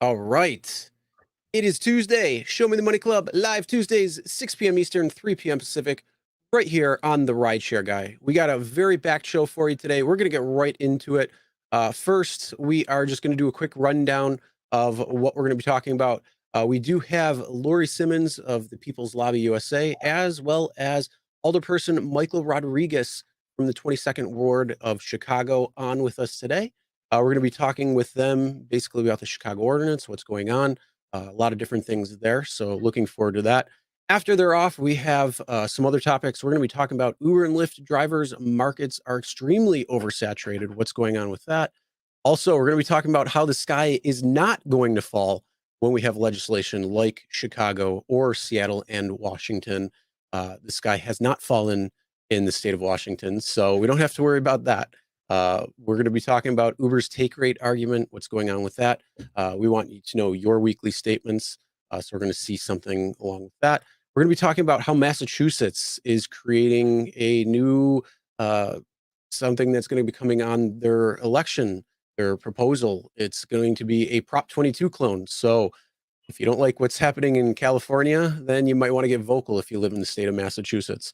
All right. It is Tuesday. Show Me the Money Club, live Tuesdays, 6 p.m. Eastern, 3 p.m. Pacific, right here on the Rideshare Guy. We got a very packed show for you today. We're going to get right into it. First, we are just going to do a quick rundown of what we're going to be talking about. We do have Lori Simmons of the People's Lobby USA, as well as Alderperson Michael Rodriguez from the 22nd Ward of Chicago on with us today. We're going to be talking with them basically about the Chicago ordinance, what's going on, a lot of different things there. So looking forward to that. After they're off, we have some other topics. We're going to be talking about Uber and Lyft drivers. Markets are extremely oversaturated. What's going on with that? Also, we're going to be talking about how the sky is not going to fall when we have legislation like Chicago or Seattle and Washington. The sky has not fallen in the state of Washington, so we don't have to worry about that. We're going to be talking about Uber's take rate argument, what's going on with that. We want you to know your weekly statements, so we're going to see something along with that. We're going to be talking about how Massachusetts is creating a new something that's going to be coming on their election, their proposal. It's going to be a Prop 22 clone. So if you don't like what's happening in California, then you might want to get vocal if you live in the state of Massachusetts.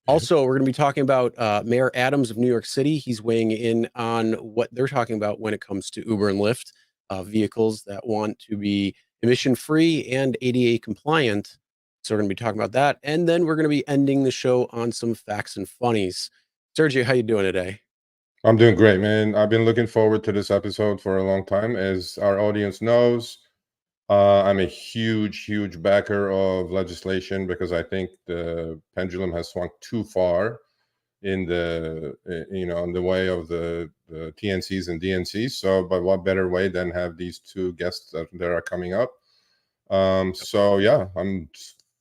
Also, we're going to be talking about Mayor Adams of New York City. He's weighing in on what they're talking about when it comes to Uber and Lyft, vehicles that want to be emission-free and ADA compliant. So we're going to be talking about that. And then we're going to be ending the show on some facts and funnies. Sergio, how you doing today? I'm doing great, man. I've been looking forward to this episode for a long time. As our audience knows, I'm a huge backer of legislation because I think the pendulum has swung too far in in the way of the TNCs and DNCs. So, but what better way than have these two guests that are coming up? So yeah, I'm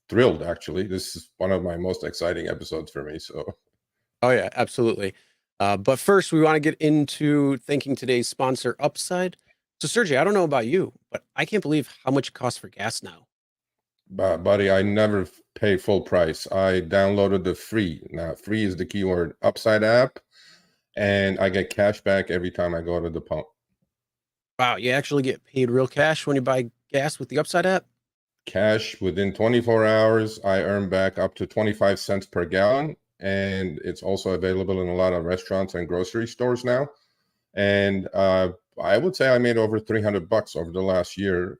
thrilled. Actually, this is one of my most exciting episodes for me. So. Oh yeah, absolutely. But first, we want to get into thanking today's sponsor, Upside. So, Sergio, I don't know about you, but I can't believe how much it costs for gas now. Buddy, I never pay full price. I downloaded the free. Now, free is the keyword. Upside app, and I get cash back every time I go to the pump. Wow, you actually get paid real cash when you buy gas with the Upside app? Cash within 24 hours, I earn back up to 25 cents per gallon, and it's also available in a lot of restaurants and grocery stores now. And I would say I made over $300 over the last year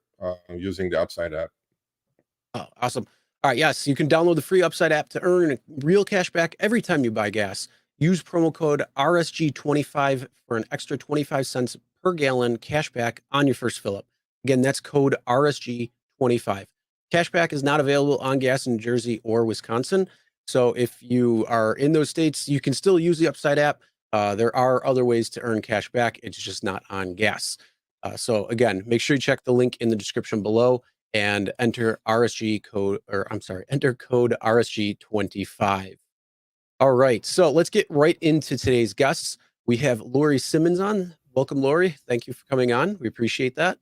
using the Upside app. Oh, awesome. All right, yes, you can download the free Upside app to earn real cash back every time you buy gas. Use promo code RSG25 for an extra 25 cents per gallon cash back on your first fill up. Again, that's code RSG25. Cashback is not available on gas in New Jersey or Wisconsin. So if you are in those states, you can still use the Upside app. There are other ways to earn cash back. It's just not on gas. So again, make sure you check the link in the description below and enter code RSG25. All right, so let's get right into today's guests. We have Lori Simmons on. Welcome, Lori. Thank you for coming on. We appreciate that.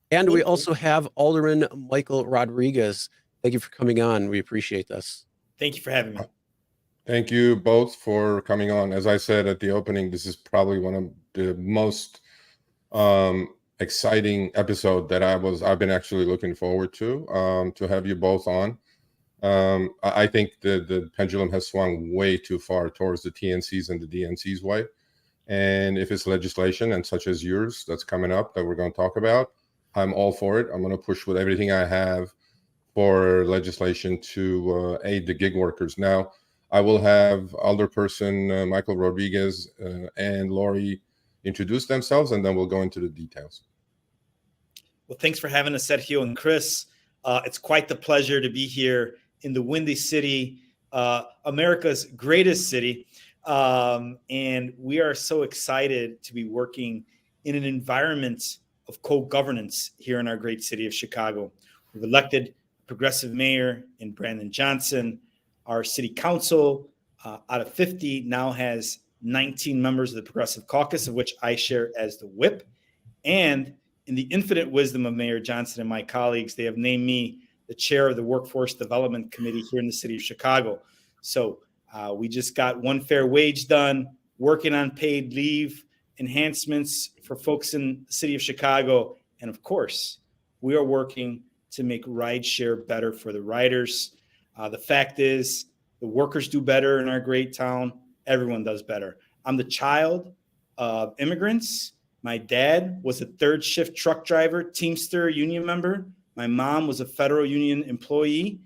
And we also have Alderman Michael Rodriguez. Thank you for coming on. We appreciate this. Thank you for having me. Thank you both for coming on. As I said at the opening, this is probably one of the most exciting episode that I've been actually looking forward to have you both on. I think the pendulum has swung way too far towards the TNCs and the DNCs way. And if it's legislation and such as yours that's coming up that we're going to talk about, I'm all for it. I'm going to push with everything I have for legislation to aid the gig workers. Now, I will have Alderperson Michael Rodriguez and Lori introduce themselves, and then we'll go into the details. Well, thanks for having us, Sergio and Chris. It's quite the pleasure to be here in the Windy City, America's greatest city. And we are so excited to be working in an environment of co-governance here in our great city of Chicago. We've elected a progressive mayor in Brandon Johnson. Our city council, out of 50, now has 19 members of the Progressive Caucus, of which I share as the whip. And in the infinite wisdom of Mayor Johnson and my colleagues, they have named me the chair of the Workforce Development Committee here in the city of Chicago. So we just got one fair wage done, working on paid leave enhancements for folks in the city of Chicago, And of course, we are working to make rideshare better for the riders. The fact is, the workers do better in our great town. Everyone does better. I'm the child of immigrants. My dad was a third shift truck driver, Teamster union member. My mom was a federal union employee.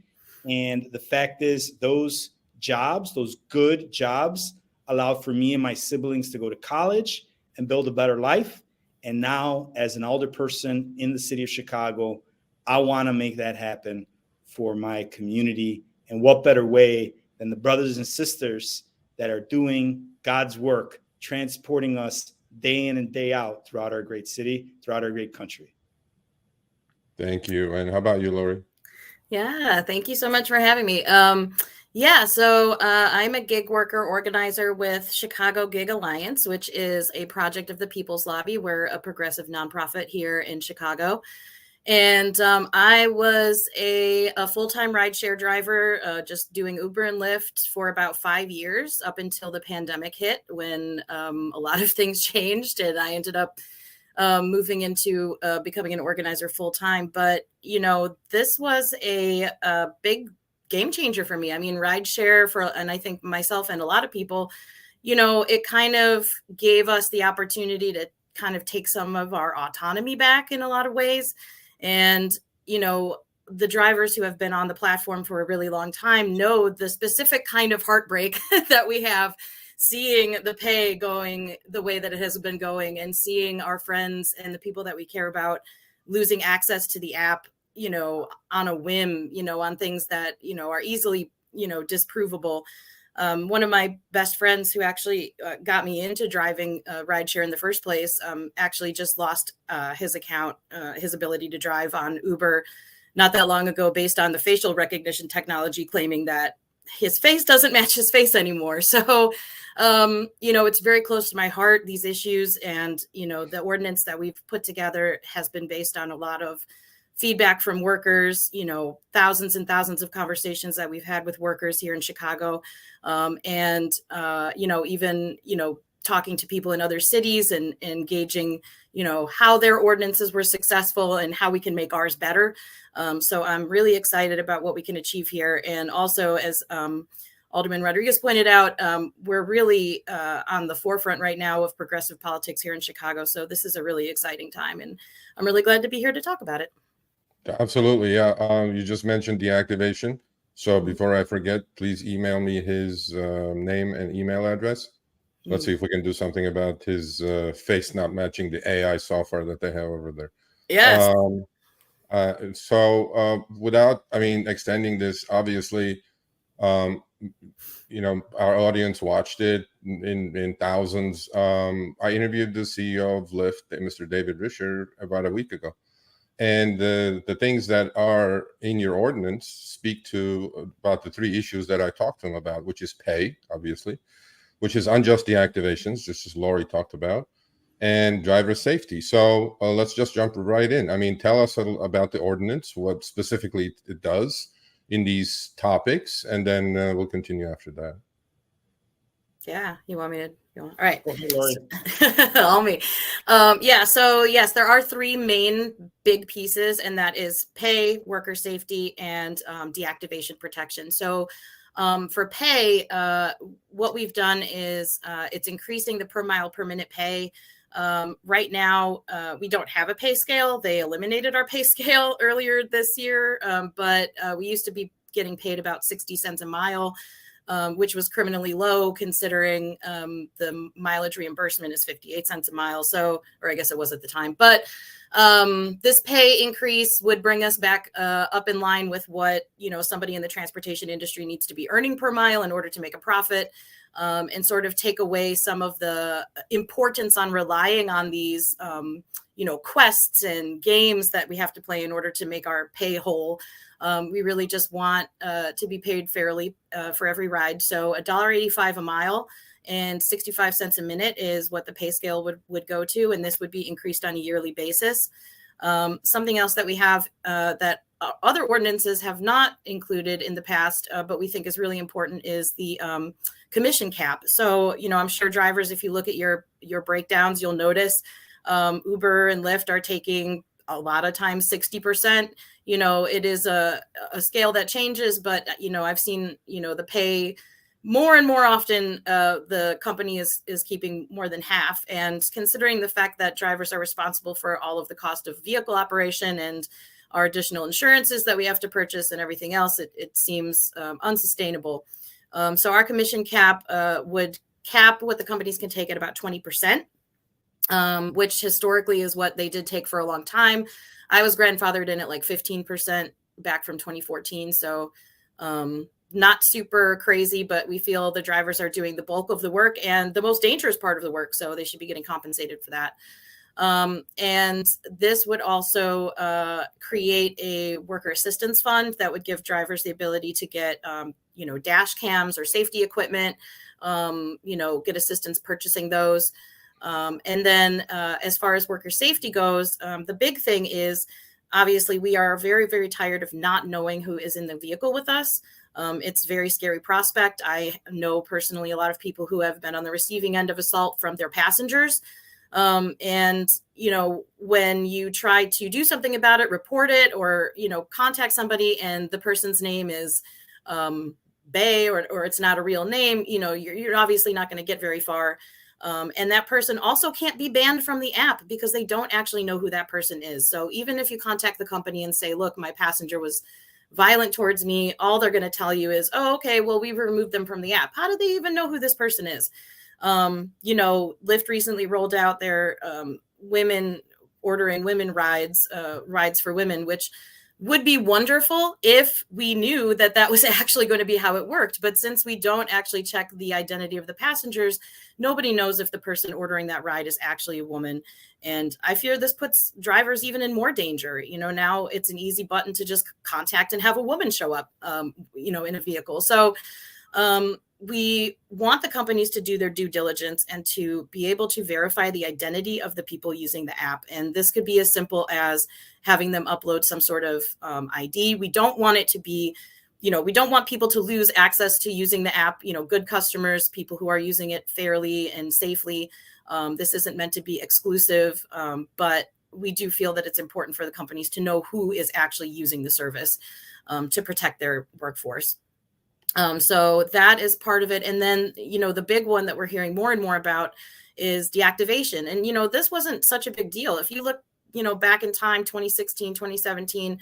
And the fact is, those jobs, those good jobs, allowed for me and my siblings to go to college and build a better life. And now, as an alderperson in the city of Chicago, I want to make that happen for my community. And what better way than the brothers and sisters that are doing God's work, transporting us day in and day out throughout our great city, throughout our great country. Thank you. And how about you, Lori? Yeah, thank you so much for having me. So I'm a gig worker organizer with Chicago Gig Alliance, which is a project of the People's Lobby. We're a progressive nonprofit here in Chicago. And I was a full-time rideshare driver, just doing Uber and Lyft for about 5 years up until the pandemic hit, when a lot of things changed and I ended up moving into becoming an organizer full-time. But, this was a big game changer for me. I mean, rideshare and I think myself and a lot of people, it kind of gave us the opportunity to kind of take some of our autonomy back in a lot of ways. And, the drivers who have been on the platform for a really long time know the specific kind of heartbreak that we have seeing the pay going the way that it has been going, and seeing our friends and the people that we care about losing access to the app, on a whim, on things that, are easily, disprovable. One of my best friends who actually got me into driving rideshare in the first place actually just lost his account, his ability to drive on Uber not that long ago, based on the facial recognition technology claiming that his face doesn't match his face anymore. So, it's very close to my heart, these issues. And, the ordinance that we've put together has been based on a lot of feedback from workers, thousands and thousands of conversations that we've had with workers here in Chicago. Even talking to people in other cities and engaging, how their ordinances were successful and how we can make ours better. So I'm really excited about what we can achieve here. And also, as Alderman Rodriguez pointed out, we're really on the forefront right now of progressive politics here in Chicago. So this is a really exciting time, and I'm really glad to be here to talk about it. Absolutely. Yeah. You just mentioned deactivation. So before I forget, please email me his name and email address. Let's see if we can do something about his face not matching the AI software that they have over there. Yes. Without, extending this, obviously, our audience watched it in thousands. I interviewed the CEO of Lyft, Mr. David Risher, about a week ago. And the things that are in your ordinance speak to about the three issues that I talked to him about, which is pay, obviously, which is unjust deactivations, just as Lori talked about, and driver safety. So let's just jump right in. Tell us about the ordinance, what specifically it does in these topics, and then we'll continue after that. Yeah, you want me to go on? All right. All me. So yes, there are three main big pieces, and that is pay, worker safety, and deactivation protection. So for pay, what we've done is it's increasing the per mile per minute pay. Right now, we don't have a pay scale. They eliminated our pay scale earlier this year, but we used to be getting paid about 60 cents a mile, which was criminally low considering the mileage reimbursement is 58 cents a mile. So, or I guess it was at the time, but this pay increase would bring us back up in line with what, somebody in the transportation industry needs to be earning per mile in order to make a profit, and sort of take away some of the importance on relying on these, quests and games that we have to play in order to make our pay whole. We really just want to be paid fairly for every ride. So $1.85 a mile and 65 cents a minute is what the pay scale would go to. And this would be increased on a yearly basis. Something else that we have that other ordinances have not included in the past, but we think is really important is the commission cap. So, I'm sure drivers, if you look at your breakdowns, you'll notice Uber and Lyft are taking a lot of times 60%. It is a scale that changes, but I've seen the pay more and more often. The company is keeping more than half, and considering the fact that drivers are responsible for all of the cost of vehicle operation and our additional insurances that we have to purchase and everything else, it seems unsustainable. So our commission cap would cap what the companies can take at about 20%, which historically is what they did take for a long time. I was grandfathered in at like 15% back from 2014. So not super crazy, but we feel the drivers are doing the bulk of the work and the most dangerous part of the work. So they should be getting compensated for that. And this would also create a worker assistance fund that would give drivers the ability to get, dash cams or safety equipment, get assistance purchasing those. And then as far as worker safety goes, the big thing is obviously we are very, very tired of not knowing who is in the vehicle with us. It's a very scary prospect. I know personally a lot of people who have been on the receiving end of assault from their passengers. And when you try to do something about it, report it, or, contact somebody and the person's name is Bay or it's not a real name, you're obviously not going to get very far. And that person also can't be banned from the app because they don't actually know who that person is. So even if you contact the company and say, look, my passenger was violent towards me, all they're going to tell you is, oh, okay, well, we've removed them from the app. How do they even know who this person is? Lyft recently rolled out their women ordering women rides for women, which would be wonderful if we knew that that was actually going to be how it worked. But since we don't actually check the identity of the passengers, nobody knows if the person ordering that ride is actually a woman. And I fear this puts drivers even in more danger. Now it's an easy button to just contact and have a woman show up, in a vehicle. So we want the companies to do their due diligence and to be able to verify the identity of the people using the app. And this could be as simple as having them upload some sort of ID. We don't want it to be, we don't want people to lose access to using the app, good customers, people who are using it fairly and safely. This isn't meant to be exclusive, but we do feel that it's important for the companies to know who is actually using the service to protect their workforce. So that is part of it. And then, the big one that we're hearing more and more about is deactivation. And, this wasn't such a big deal. If you look, back in time, 2016, 2017,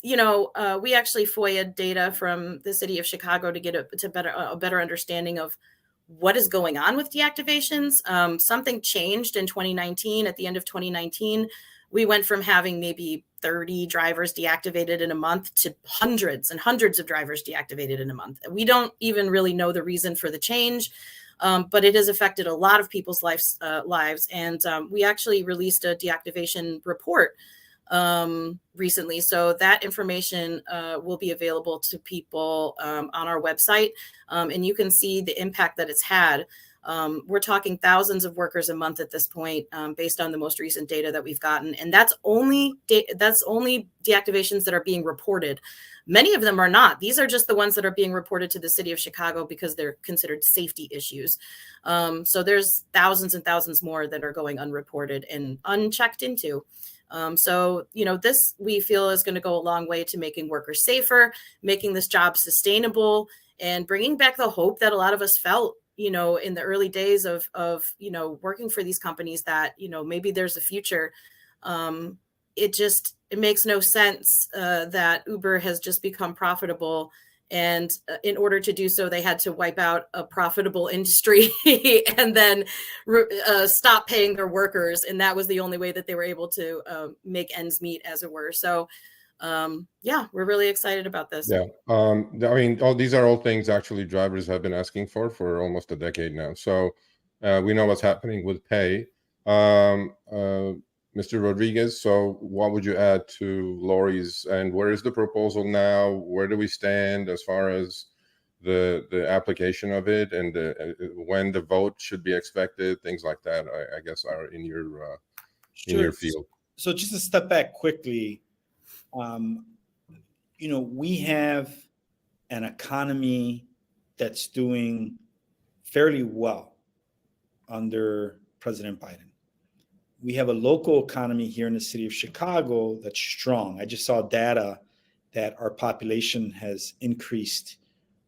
we actually FOIA'd data from the city of Chicago to get a better understanding of what is going on with deactivations. Something changed in 2019. At the end of 2019, we went from having maybe 30 drivers deactivated in a month to hundreds and hundreds of drivers deactivated in a month. We don't even really know the reason for the change, but it has affected a lot of people's lives. And we actually released a deactivation report recently. So that information will be available to people on our website, and you can see the impact that it's had. We're talking thousands of workers a month at this point, based on the most recent data that we've gotten. And that's only deactivations that are being reported. Many of them are not. These are just the ones that are being reported to the city of Chicago because they're considered safety issues. So there's thousands and thousands more that are going unreported and unchecked into. So this we feel is going to go a long way to making workers safer, making this job sustainable, and bringing back the hope that a lot of us felt in the early days of working for these companies, that, maybe there's a future. It makes no sense that Uber has just become profitable. And in order to do so, they had to wipe out a profitable industry and then stop paying their workers. And that was the only way that they were able to make ends meet, as it were. So we're really excited about this. Yeah. These are all things actually drivers have been asking for almost a decade now. So we know what's happening with pay. Mr. Rodriguez, so what would you add to Lori's, and where is the proposal now? Where do we stand as far as the application of it, and when the vote should be expected, things like that, I guess are in your field. So just to step back quickly, we have an economy that's doing fairly well under President Biden. we have a local economy here in the city of Chicago that's strong. I just saw data that our population has increased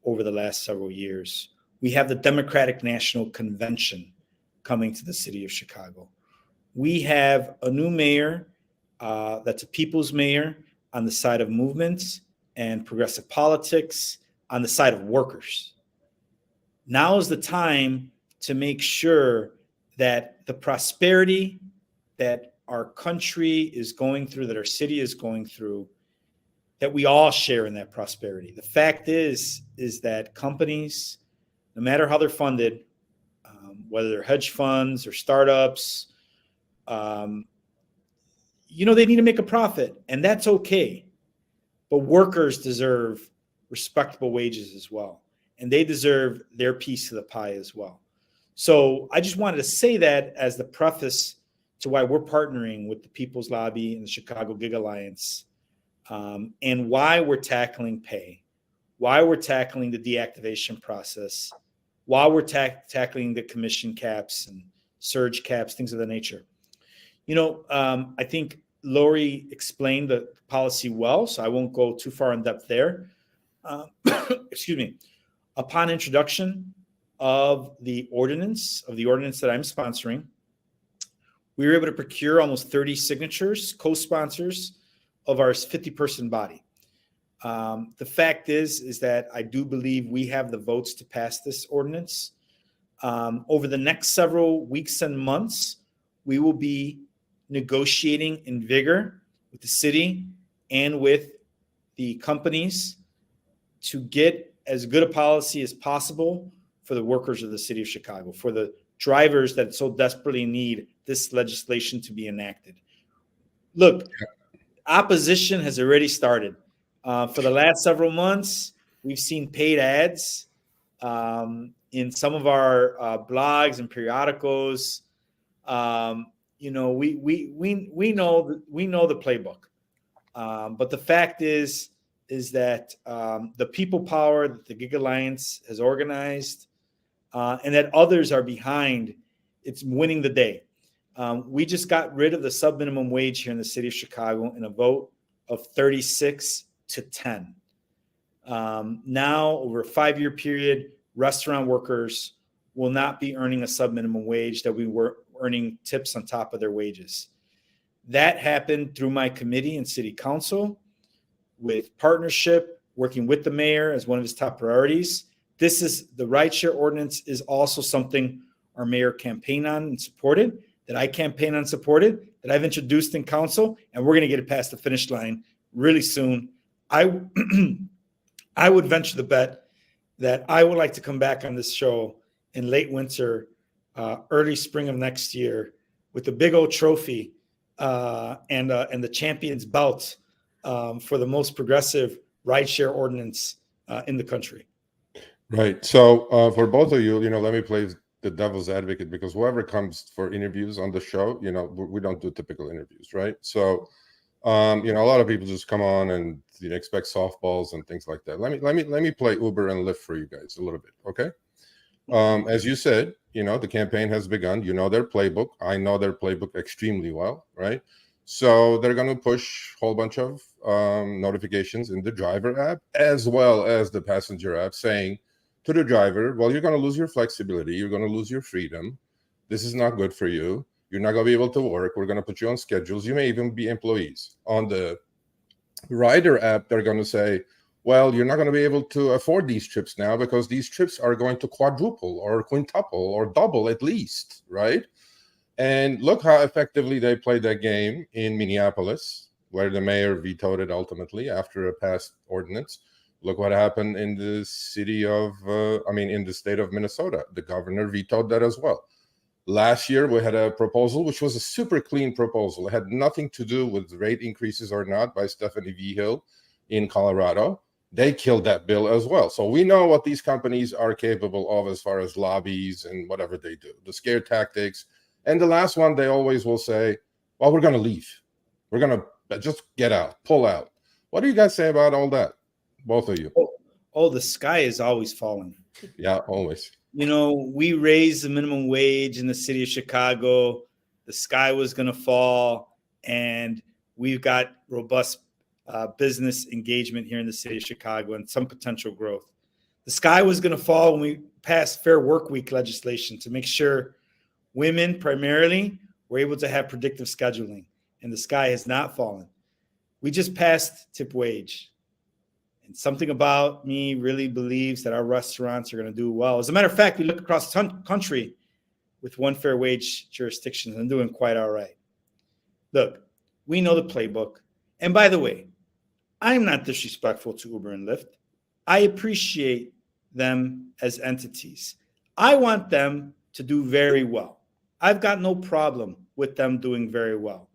over the last several years. We have the Democratic National Convention coming to the city of Chicago. We have a new mayor that's a people's mayor on the side of movement and progressive politics, on the side of workers. Now is the time to make sure that the prosperity that our country is going through, that our city is going through, that we all share in that prosperity. The fact is that companies, no matter how they're funded, whether they're hedge funds or startups, they need to make a profit, and that's okay. But workers deserve respectable wages as well, and they deserve their piece of the pie as well. So I just wanted to say that as the preface to why we're partnering with the People's Lobby and the Chicago Gig Alliance, and why we're tackling pay, why we're tackling the deactivation process, why we're tackling the commission caps and surge caps, things of that nature. I think Lori explained the policy well, so I won't go too far in depth there. Excuse me. Upon introduction of the ordinance that I'm sponsoring, we were able to procure almost 30 signatures, co-sponsors of our 50-person body. The fact is that I do believe we have the votes to pass this ordinance. Over the next several weeks and months, we will be negotiating in vigor with the city and with the companies to get as good a policy as possible for the workers of the city of Chicago, for the drivers that so desperately need this legislation to be enacted. Look, opposition has already started. For the last several months, we've seen paid ads in some of our blogs and periodicals. We know the playbook, but the fact is that the people power that the Gig Alliance has organized, and that others are behind, it's winning the day. We just got rid of the sub-minimum wage here in the city of Chicago in a vote of 36-10. Now, over a 5-year period, restaurant workers will not be earning a sub-minimum wage, that we were earning tips on top of their wages. That happened through my committee and city council, with partnership, working with the mayor as one of his top priorities. This is the Rideshare ordinance is also something our mayor campaigned on and supported, that I campaigned on and supported, that I've introduced in council, and we're going to get it past the finish line really soon. I would venture the bet that I would like to come back on this show in late winter, early spring of next year, with a big old trophy and the champion's belt for the most progressive rideshare ordinance in the country. Right. So for both of you, let me play the devil's advocate, because whoever comes for interviews on the show, we don't do typical interviews, right? So, a lot of people just come on and expect softballs and things like that. Let me play Uber and Lyft for you guys a little bit, okay? As you said, the campaign has begun. Their playbook. I know their playbook extremely well, right? So they're going to push a whole bunch of notifications in the driver app as well as the passenger app, saying to the driver, well, you're going to lose your flexibility. You're going to lose your freedom. This is not good for you. You're not going to be able to work. We're going to put you on schedules. You may even be employees. On the rider app, they're going to say, well, you're not going to be able to afford these trips now, because these trips are going to quadruple or quintuple or double at least, right? And look how effectively they played that game in Minneapolis, where the mayor vetoed it ultimately after a passed ordinance. Look what happened in the in the state of Minnesota. The governor vetoed that as well. Last year, we had a proposal, which was a super clean proposal. It had nothing to do with rate increases or not, by Stephanie V. Hill in Colorado. They killed that bill as well. So we know what these companies are capable of as far as lobbies and whatever they do, the scare tactics. And the last one, they always will say, well, we're going to leave. We're going to just get out, pull out. What do you guys say about all that? Both of you. Oh, the sky is always falling. Yeah, always. We raised the minimum wage in the city of Chicago the sky was going to fall, and we've got robust business engagement here in the city of Chicago and some potential growth. The sky was going to fall when we passed Fair Work Week legislation to make sure women primarily were able to have predictive scheduling, and the sky has not fallen. We just passed tip wage, and something about me really believes that our restaurants are going to do well. As a matter of fact, we look across the country with one fair wage jurisdiction and doing quite all right. Look, we know the playbook. And by the way, I'm not disrespectful to Uber and Lyft. I appreciate them as entities. I want them to do very well. I've got no problem with them doing very well.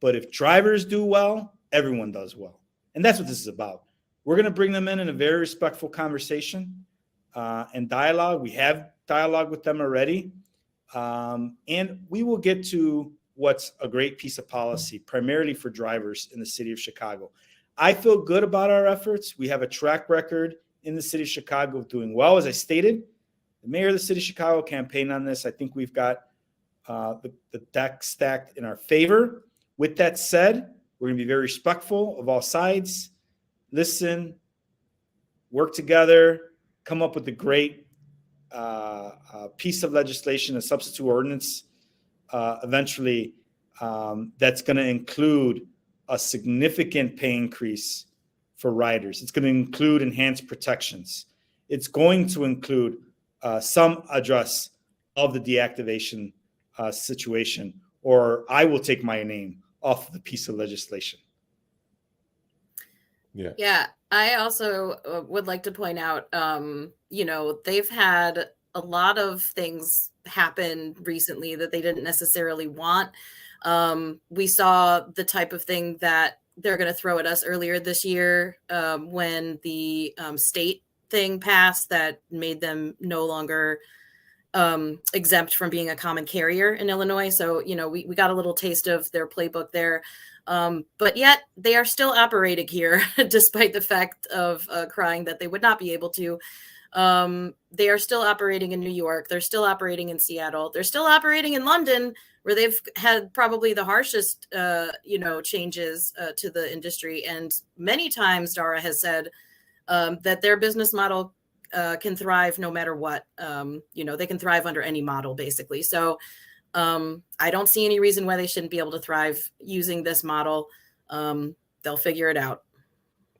But if drivers do well, everyone does well. And that's what this is about. We're going to bring them in a very respectful conversation and dialogue. We have dialogue with them already. And we will get to what's a great piece of policy, primarily for drivers in the city of Chicago. I feel good about our efforts. We have a track record in the city of Chicago of doing well. As I stated, the mayor of the city of Chicago campaigned on this. I think we've got the deck stacked in our favor. With that said, we're going to be very respectful of all sides, listen, work together, come up with a great piece of legislation, a substitute ordinance, eventually that's going to include a significant pay increase for riders. It's going to include enhanced protections. It's going to include some address of the deactivation situation, or I will take my name off the piece of legislation. Yeah. I also would like to point out, they've had a lot of things happen recently that they didn't necessarily want. We saw the type of thing that they're going to throw at us earlier this year when the state thing passed that made them no longer exempt from being a common carrier in Illinois. So, we got a little taste of their playbook there. But yet they are still operating here, despite the fact of crying that they would not be able to. They are still operating in New York. They're still operating in Seattle. They're still operating in London, where they've had probably the harshest, changes to the industry. And many times Dara has said that their business model can thrive no matter what. They can thrive under any model, basically. So I don't see any reason why they shouldn't be able to thrive using this model. They'll figure it out.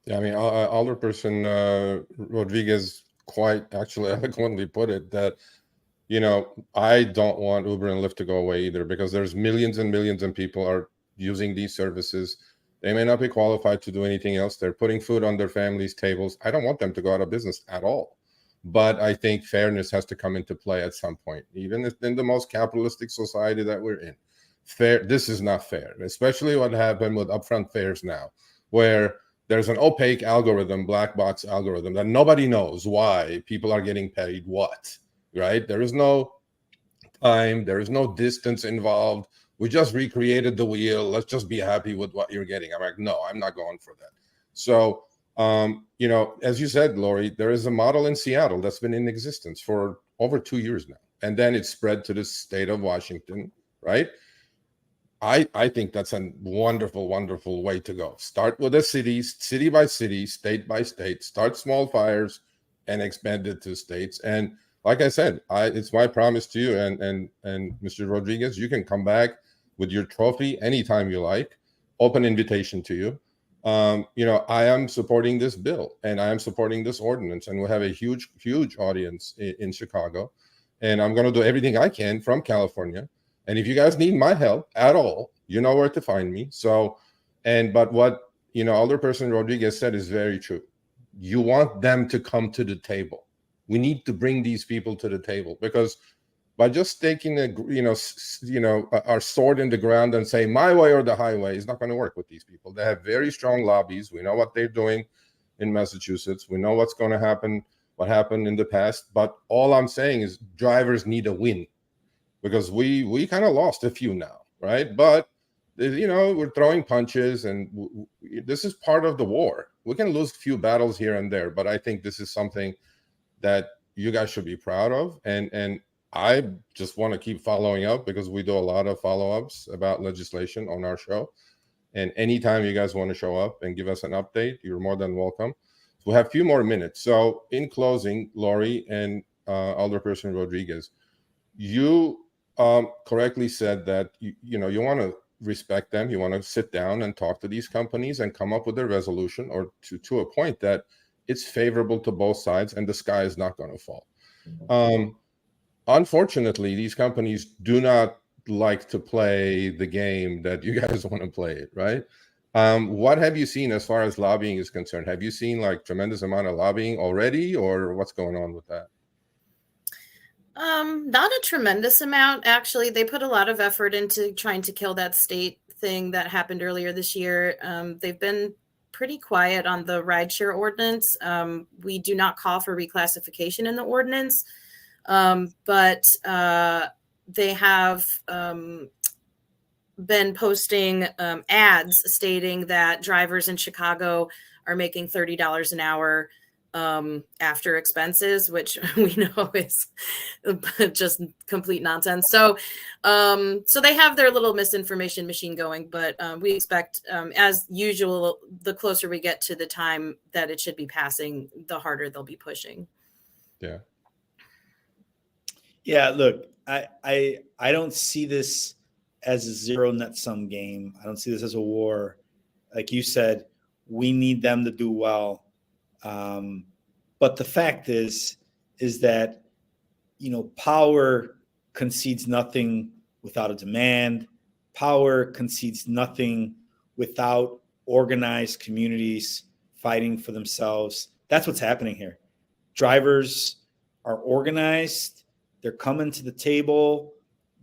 Yeah, I mean, Alderperson Rodriguez quite actually eloquently put it that, I don't want Uber and Lyft to go away either, because there's millions and millions of people are using these services. They may not be qualified to do anything else. They're putting food on their families' tables. I don't want them to go out of business at all. But I think fairness has to come into play at some point, even in the most capitalistic society that we're in. This is not fair, especially what happened with upfront fares now, where there's an opaque algorithm, black box algorithm, that nobody knows why people are getting paid what, right? There is no time, there is no distance involved. We just recreated the wheel. Let's just be happy with what you're getting. I'm like, no, I'm not going for that. So, as you said, Lori, there is a model in Seattle that's been in existence for over 2 years now. And then it spread to the state of Washington, right? I think that's a wonderful, wonderful way to go. Start with the cities, city by city, state by state, start small fires and expand it to states. And like I said, it's my promise to you and Mr. Rodriguez, you can come back with your trophy anytime you like. Open invitation to you. I am supporting this bill and I am supporting this ordinance, and we have a huge, huge audience in Chicago. And I'm going to do everything I can from California. And if you guys need my help at all, you know where to find me. But what, Alderperson Rodriguez said is very true. You want them to come to the table. We need to bring these people to the table, because by just taking our sword in the ground and say my way or the highway is not going to work with these people. They have very strong lobbies. We know what they're doing in Massachusetts. We know what's going to happen, what happened in the past. But all I'm saying is drivers need a win, because we kind of lost a few now, right? But we're throwing punches, and this is part of the war. We can lose a few battles here and there, but I think this is something that you guys should be proud of. And I just want to keep following up because we do a lot of follow-ups about legislation on our show. And anytime you guys want to show up and give us an update, you're more than welcome. So we have a few more minutes. So in closing, Lori and Alderperson Rodriguez, you correctly said that you want to respect them. You want to sit down and talk to these companies and come up with a resolution, or to a point that it's favorable to both sides and the sky is not going to fall. Unfortunately, these companies do not like to play the game that you guys want to play it, right? What have you seen as far as lobbying is concerned? Have you seen like tremendous amount of lobbying already, or what's going on with that? Not a tremendous amount, actually. They put a lot of effort into trying to kill that state thing that happened earlier this year. They've been pretty quiet on the rideshare ordinance. We do not call for reclassification in the ordinance, but they have been posting ads stating that drivers in Chicago are making $30 an hour after expenses, which we know is just complete nonsense. So they have their little misinformation machine going, but we expect, as usual, the closer we get to the time that it should be passing, the harder they'll be pushing. Yeah. Yeah, look, I don't see this as a zero net sum game. I don't see this as a war. Like you said, we need them to do well. But the fact is that, power concedes nothing without a demand. Power concedes nothing without organized communities fighting for themselves. That's what's happening here. Drivers are organized. They're coming to the table.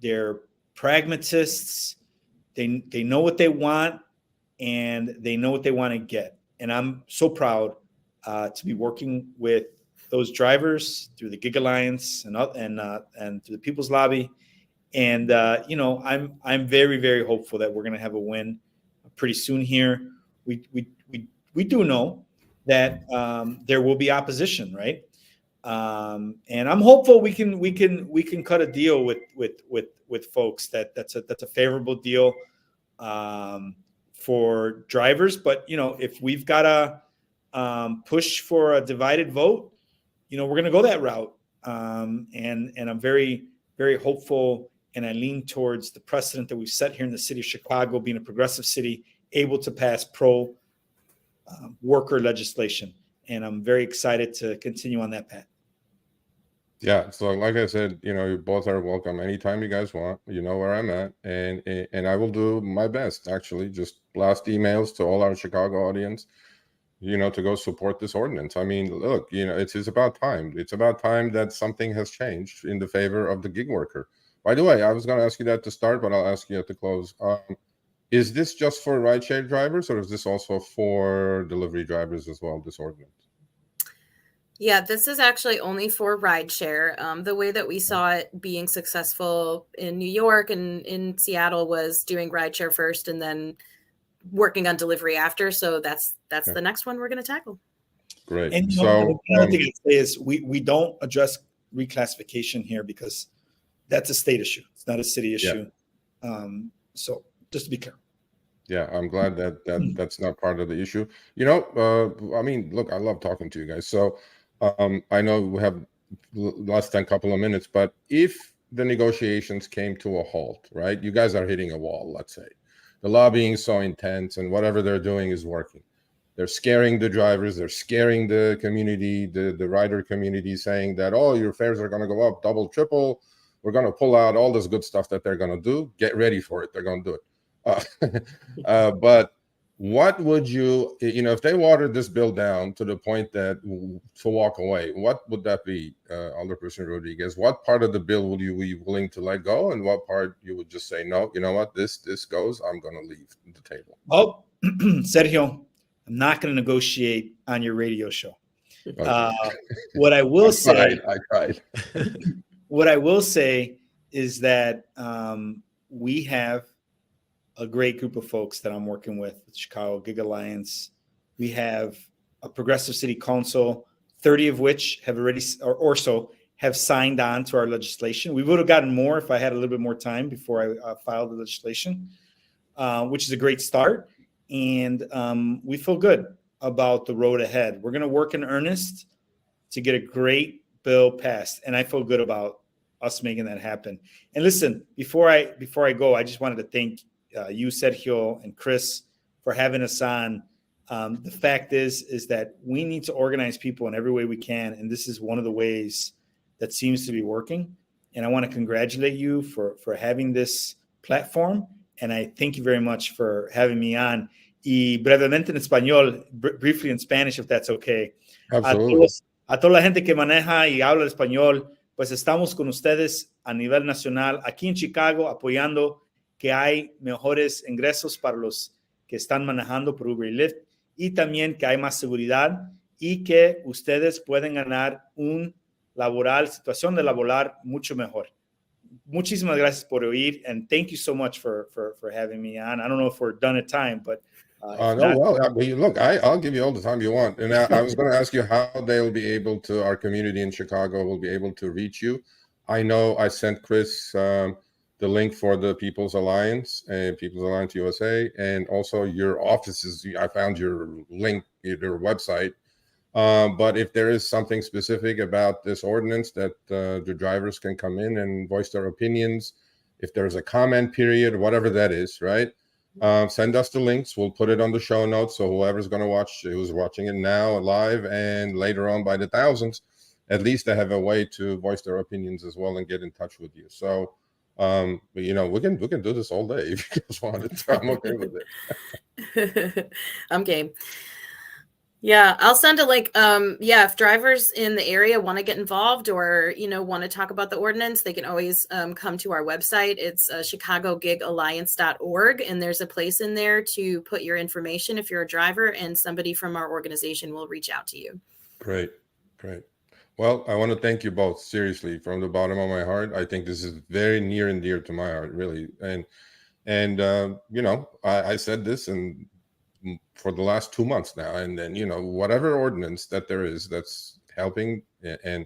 They're pragmatists. They know what they want, and they know what they want to get. And I'm so proud to be working with those drivers through the Gig Alliance and through the People's Lobby. And I'm very, very hopeful that we're going to have a win pretty soon here. We do know that there will be opposition, right? And I'm hopeful we can cut a deal with folks that's a favorable deal for drivers. But if we've got to push for a divided vote, we're going to go that route. And I'm very, very hopeful, and I lean towards the precedent that we've set here in the city of Chicago, being a progressive city, able to pass pro worker legislation. And I'm very excited to continue on that path. Yeah, so like I said, you both are welcome anytime you guys want. You know where I'm at, and I will do my best. Actually, just blast emails to all our Chicago audience, to go support this ordinance. I mean, look, it's about time. It's about time that something has changed in the favor of the gig worker. By the way, I was going to ask you that to start, but I'll ask you at the close. Is this just for rideshare drivers, or is this also for delivery drivers as well, this ordinance? Yeah, this is actually only for rideshare. The way that we saw it being successful in New York and in Seattle was doing rideshare first and then working on delivery after. So that's Okay. the next one we're going to tackle. Great. And So another thing I'd say is we don't address reclassification here because that's a state issue. It's not a city issue. So just to be clear. yeah, I'm glad that that's not part of the issue. I mean, look, I love talking to you guys. So I know we have less than a couple of minutes, but if the negotiations came to a halt, right? You guys are hitting a wall, let's say. The lobbying is so intense and whatever they're doing is working. They're scaring the drivers. They're scaring the community, the rider community, saying that, oh, your fares are going to go up double, triple. We're going to pull out all this good stuff that they're going to do. Get ready for it. They're going to do it. But what would you, if they watered this bill down to the point that to walk away, what would that be, Alderperson Rodriguez? What part of the bill would you be willing to let go, and what part you would just say, no, you know what, this goes, I'm going to leave the table? Oh, Sergio, I'm not going to negotiate on your radio show. Okay. What I will say, I tried. what I will say is that we have a great group of folks that I'm working with Chicago Gig Alliance. We have a progressive city council, 30 of which have already, or so, have signed on to our legislation. We would have gotten more if I had a little bit more time before I filed the legislation, which is a great start. And we feel good about the road ahead. We're going to work in earnest to get a great bill passed. And I feel good about us making that happen. And listen, before I go, I just wanted to thank you, Sergio, and Chris for having us on. The fact is that we need to organize people in every way we can. And this is one of the ways that seems to be working. And I want to congratulate you for having this platform. And I thank you very much for having me on. Y brevemente en español, briefly in Spanish, if that's okay. Absolutely. A toda la gente que maneja y habla español, pues estamos con ustedes a nivel nacional, aquí en Chicago, apoyando que hay mejores ingresos para los que están manejando por Uber y Lyft, y también que hay más seguridad y que ustedes pueden ganar situación de laboral mucho mejor. Muchísimas gracias por oír, and thank you so much for having me on. I don't know if we're done at time, but look, I'll give you all the time you want. And I was going to ask you how they'll be able to, our community in Chicago will be able to reach you. I know I sent Chris the link for the People's Alliance and People's Alliance USA, and also your offices. I found your link, your website. But if there is something specific about this ordinance that the drivers can come in and voice their opinions, if there's a comment period, whatever that is, right? Send us the links. We'll put it on the show notes. So whoever's going to watch, who's watching it now live and later on by the thousands, at least they have a way to voice their opinions as well and get in touch with you. So, we can do this all day if you guys want it. So I'm okay with it. I'm game. Yeah, I'll send a link. If drivers in the area want to get involved or, want to talk about the ordinance, they can always come to our website. It's chicagogigalliance.org. And there's a place in there to put your information if you're a driver, and somebody from our organization will reach out to you. Great. Well, I want to thank you both, seriously, from the bottom of my heart. I think this is very near and dear to my heart, really. And I said this and for the last 2 months now, and then whatever ordinance that there is that's helping and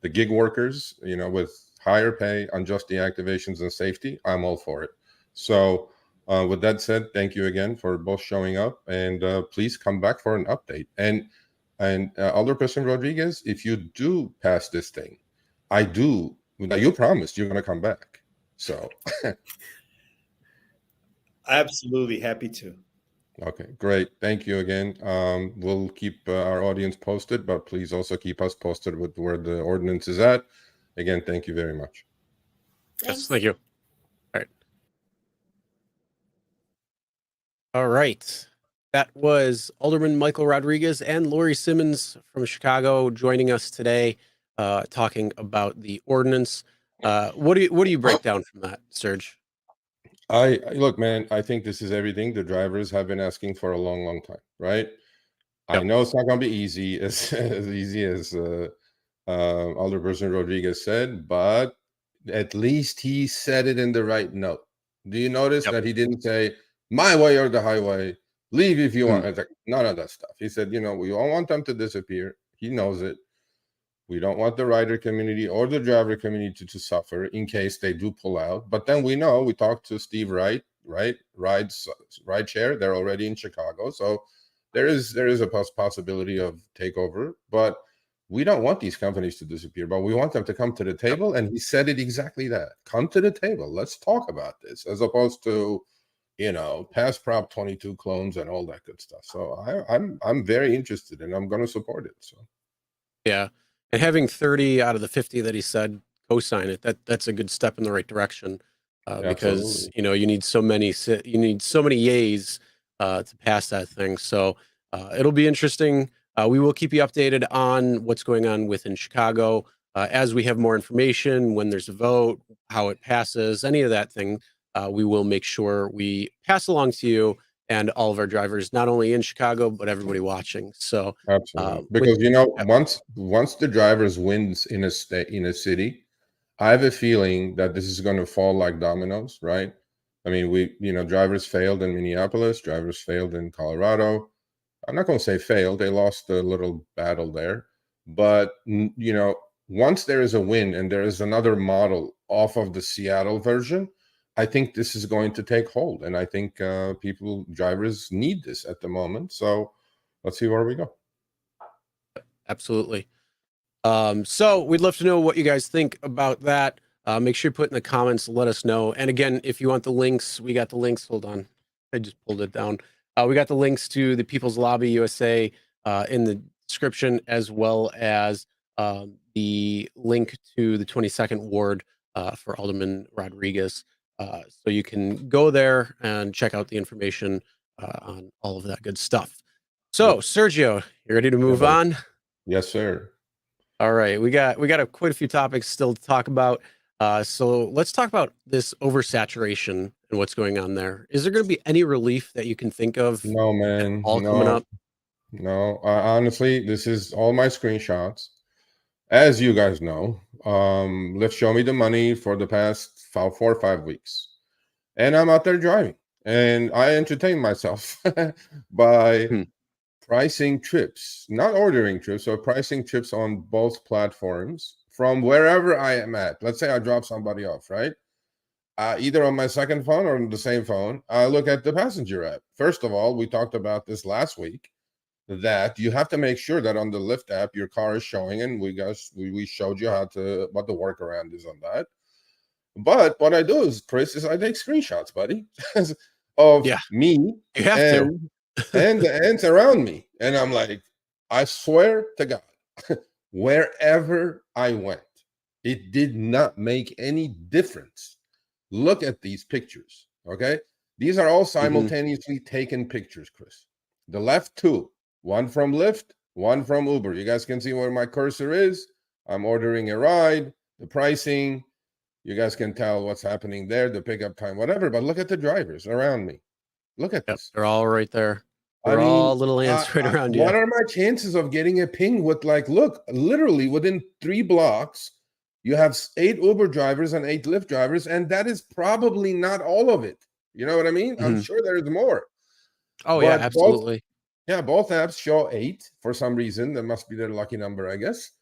the gig workers with higher pay, unjust deactivations, and safety, I'm all for it. So with that said, thank you again for both showing up, and please come back for an update. And Alderperson Rodriguez, if you do pass this thing, you promised you're going to come back, so absolutely happy to. Okay, great. Thank you again. We'll keep our audience posted, but please also keep us posted with where the ordinance is at. Again, thank you very much. Yes, thank you. All right. That was Alderman Michael Rodriguez and Lori Simmons from Chicago joining us today, talking about the ordinance. What do you break down from that, Serge? Look, man, I think this is everything the drivers have been asking for a long, long time, right? Yep. I know it's not going to be easy as easy as Alderperson Rodriguez said, but at least he said it in the right note. Do you notice that he didn't say my way or the highway? Leave if you want. It's like none of that stuff. He said, we don't want them to disappear. He knows it. We don't want the rider community or the driver community to suffer in case they do pull out. But then we talked to Steve Wright, Rideshare. They're already in Chicago. So there is a possibility of takeover. But we don't want these companies to disappear, but we want them to come to the table. And he said it exactly that. Come to the table. Let's talk about this, as opposed to, pass Prop 22 clones and all that good stuff. So I'm very interested, and I'm going to support it. So yeah. And having 30 out of the 50 that he said co-sign it, that's a good step in the right direction, because you need so many yays to pass that thing. So it'll be interesting. We will keep you updated on what's going on within Chicago as we have more information, when there's a vote, how it passes, any of that thing. We will make sure we pass along to you and all of our drivers, not only in Chicago, but everybody watching. So absolutely, because once the drivers wins in a city, I have a feeling that this is going to fall like dominoes, right? I mean, drivers failed in Minneapolis, drivers failed in Colorado. I'm not going to say failed; they lost a little battle there, but once there is a win and there is another model off of the Seattle version, I think this is going to take hold. And I think drivers need this at the moment. So let's see where we go. Absolutely. So we'd love to know what you guys think about that. Make sure you put in the comments, let us know. And again, if you want the links, we got the links. Hold on. I just pulled it down. We got the links to the People's Lobby USA in the description, as well as the link to the 22nd Ward for Alderman Rodriguez. So you can go there and check out the information on all of that good stuff. So, Sergio, you ready to move on? Yes, sir. All right, we got quite a few topics still to talk about. So let's talk about this oversaturation and what's going on there. Is there going to be any relief that you can think of? No, man. All coming up? No, honestly, this is all my screenshots. As you guys know, Lyft showed me the money for the past 4 or 5 weeks. And I'm out there driving. And I entertain myself by pricing trips, not ordering trips, or pricing trips on both platforms from wherever I am at. Let's say I drop somebody off, right? Either on my second phone or on the same phone, I look at the passenger app. First of all, we talked about this last week, that you have to make sure that on the Lyft app your car is showing, and we showed you what the workaround is on that. But what I do is, Chris, I take screenshots, buddy, of me you have to. and the ants around me, and I'm like, I swear to God, wherever I went, it did not make any difference. Look at these pictures, okay? These are all simultaneously taken pictures, Chris. The left two, one from Lyft, one from Uber. You guys can see where my cursor is. I'm ordering a ride, the pricing. You guys can tell what's happening there, the pickup time, whatever. But look at the drivers around me. Look at this. They're all right there. They're all little ants right around you. What are my chances of getting a ping with, like, look, literally within 3 blocks, you have 8 Uber drivers and 8 Lyft drivers, and that is probably not all of it. You know what I mean? I'm sure there's more. Oh, but yeah, absolutely. Both apps show 8 for some reason. That must be their lucky number, I guess.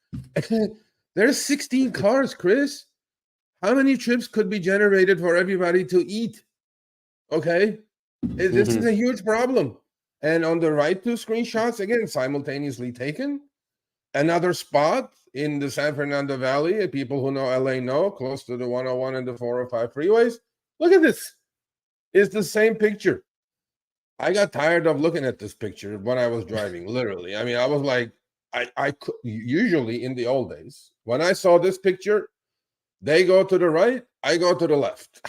There's 16 cars, Chris. How many trips could be generated for everybody to eat? Okay. This is a huge problem. And on the right 2 screenshots, again, simultaneously taken. Another spot in the San Fernando Valley, people who know LA know, close to the 101 and the 405 freeways. Look at this. It's the same picture. I got tired of looking at this picture when I was driving, literally. I mean, I was like, I could, usually in the old days, when I saw this picture, they go to the right, I go to the left.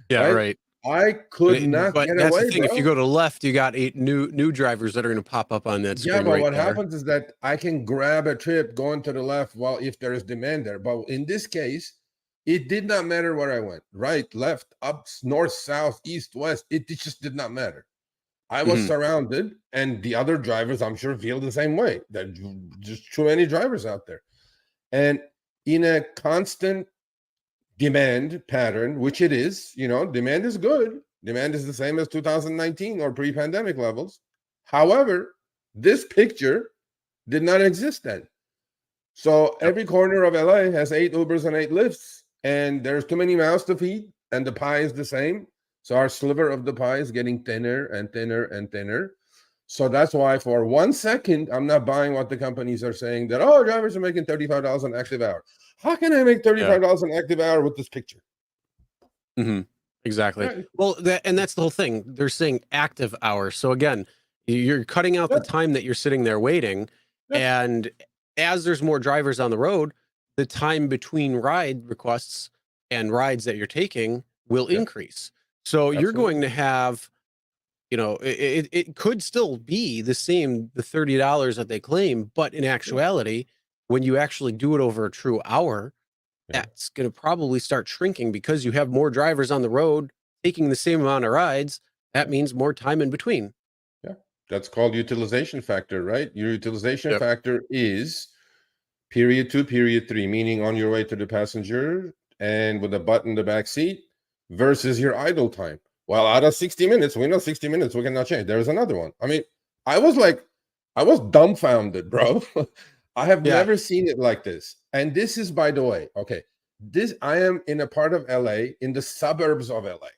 Yeah, right. I could not but get that's away. The thing. Bro. If you go to the left, you got 8 new drivers that are going to pop up on that screen. Yeah, but right what there. happens is that I can grab a trip going to the left, well, if there is demand there. But in this case, it did not matter where I went. Right, left, up, north, south, east, west. It just did not matter. I was surrounded, and the other drivers, I'm sure, feel the same way. There's just too many drivers out there. And in a constant demand pattern, which it is, demand is good. Demand is the same as 2019 or pre-pandemic levels. However, this picture did not exist then. So every corner of LA has 8 Ubers and 8 Lyfts, and there's too many mouths to feed, and the pie is the same. So our sliver of the pie is getting thinner and thinner and thinner. So that's why for 1 second, I'm not buying what the companies are saying that, drivers are making $35 an active hour. How can I make $35 an active hour with this picture? Exactly. Right. Well, that's the whole thing. They're saying active hours. So again, you're cutting out the time that you're sitting there waiting. And as there's more drivers on the road, the time between ride requests and rides that you're taking will increase. So you're going to have, it could still be the same, the $30 that they claim, but in actuality, when you actually do it over a true hour, that's going to probably start shrinking because you have more drivers on the road taking the same amount of rides. That means more time in between. Yeah, that's called utilization factor, right? Your utilization factor is period 2, period 3, meaning on your way to the passenger and with a butt in the back seat versus your idle time. Well, out of 60 minutes, we know 60 minutes we cannot change. There's another one. I mean, I was dumbfounded, bro. I have Yeah. never seen it like this. And this is, by the way, okay, I am in a part of LA, in the suburbs of LA.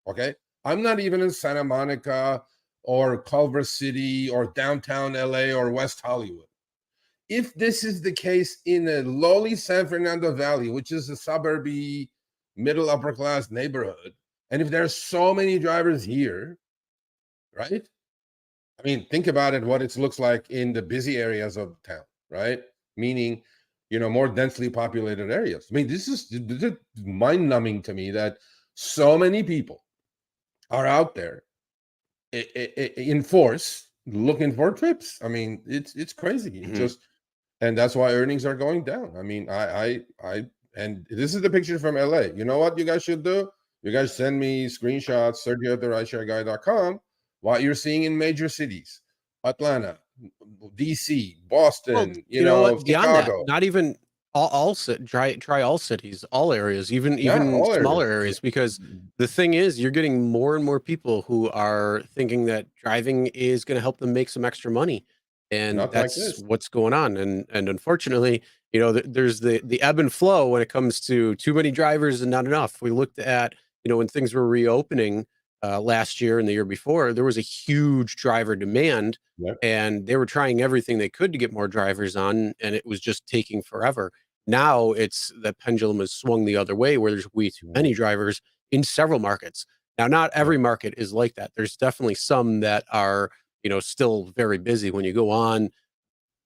Okay. I'm not even in Santa Monica or Culver City or downtown LA or West Hollywood. If this is the case in a lowly San Fernando Valley, which is a suburby, middle upper class neighborhood, and if there's so many drivers here, right? I mean, think about it, what it looks like in the busy areas of town, right? Meaning, more densely populated areas. I mean, this is mind-numbing to me that so many people are out there in force looking for trips. I mean, it's crazy. It's just, and that's why earnings are going down. I mean, and this is the picture from LA. You know what you guys should do? You guys send me screenshots, Sergio at therideshareguy.com, what you're seeing in major cities: Atlanta, DC, Boston, Well, you know what? Beyond that, Chicago. not even try all cities, all areas, even all smaller areas. areas, because the thing is, you're getting more and more people who are thinking that driving is going to help them make some extra money, and Not like that's this. what's going on. And unfortunately, there's the ebb and flow when it comes to too many drivers and not enough. We looked at, when things were reopening last year and the year before, there was a huge driver demand. Yep. And they were trying everything they could to get more drivers on, and it was just taking forever. Now it's the pendulum has swung the other way, where there's way too many drivers in several markets. Now, not every market is like that. There's definitely some that are, still very busy. When you go on,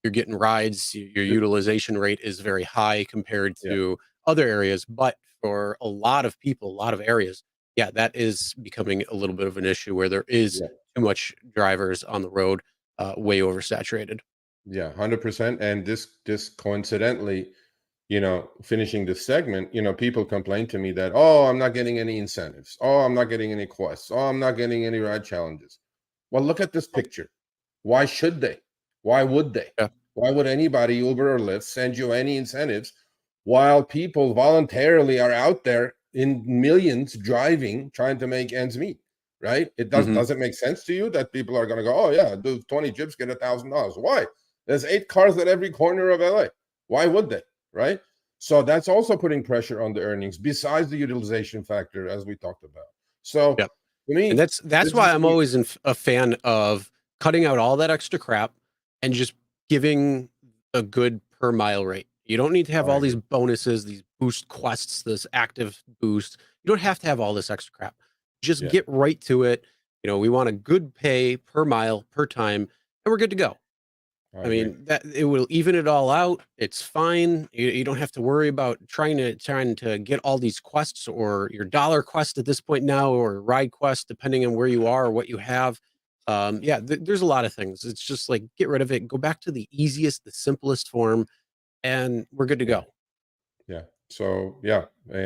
you're getting rides, your utilization rate is very high compared to other areas. But for a lot of people, a lot of areas, yeah, that is becoming a little bit of an issue, where there is too much drivers on the road, way oversaturated. Yeah, 100%. And this coincidentally, finishing this segment, people complain to me that, oh, I'm not getting any incentives. Oh, I'm not getting any quests. Oh, I'm not getting any ride challenges. Well, look at this picture. Why should they? Why would they? Yeah. Why would anybody, Uber or Lyft, send you any incentives while people voluntarily are out there in millions driving, trying to make ends meet? Right? It doesn't make sense to you that people are going to go, oh yeah, do 20 trips, get $1,000. Why? There's 8 cars at every corner of LA. Why would they? Right? So that's also putting pressure on the earnings, besides the utilization factor, as we talked about. So Yep. to me, and that's why I'm always a fan of cutting out all that extra crap and just giving a good per mile rate. You don't need to have all these bonuses, these boost quests, this active boost. You don't have to have all this extra crap. Just get right to it. We want a good pay per mile, per time, and we're good to go. I mean, that it will even it all out. It's fine. You don't have to worry about trying to get all these quests, or your dollar quest at this point now, or ride quest, depending on where you are or what you have. There's a lot of things. It's just like, get rid of it. Go back to the easiest, the simplest form, and we're good to go. Yeah. So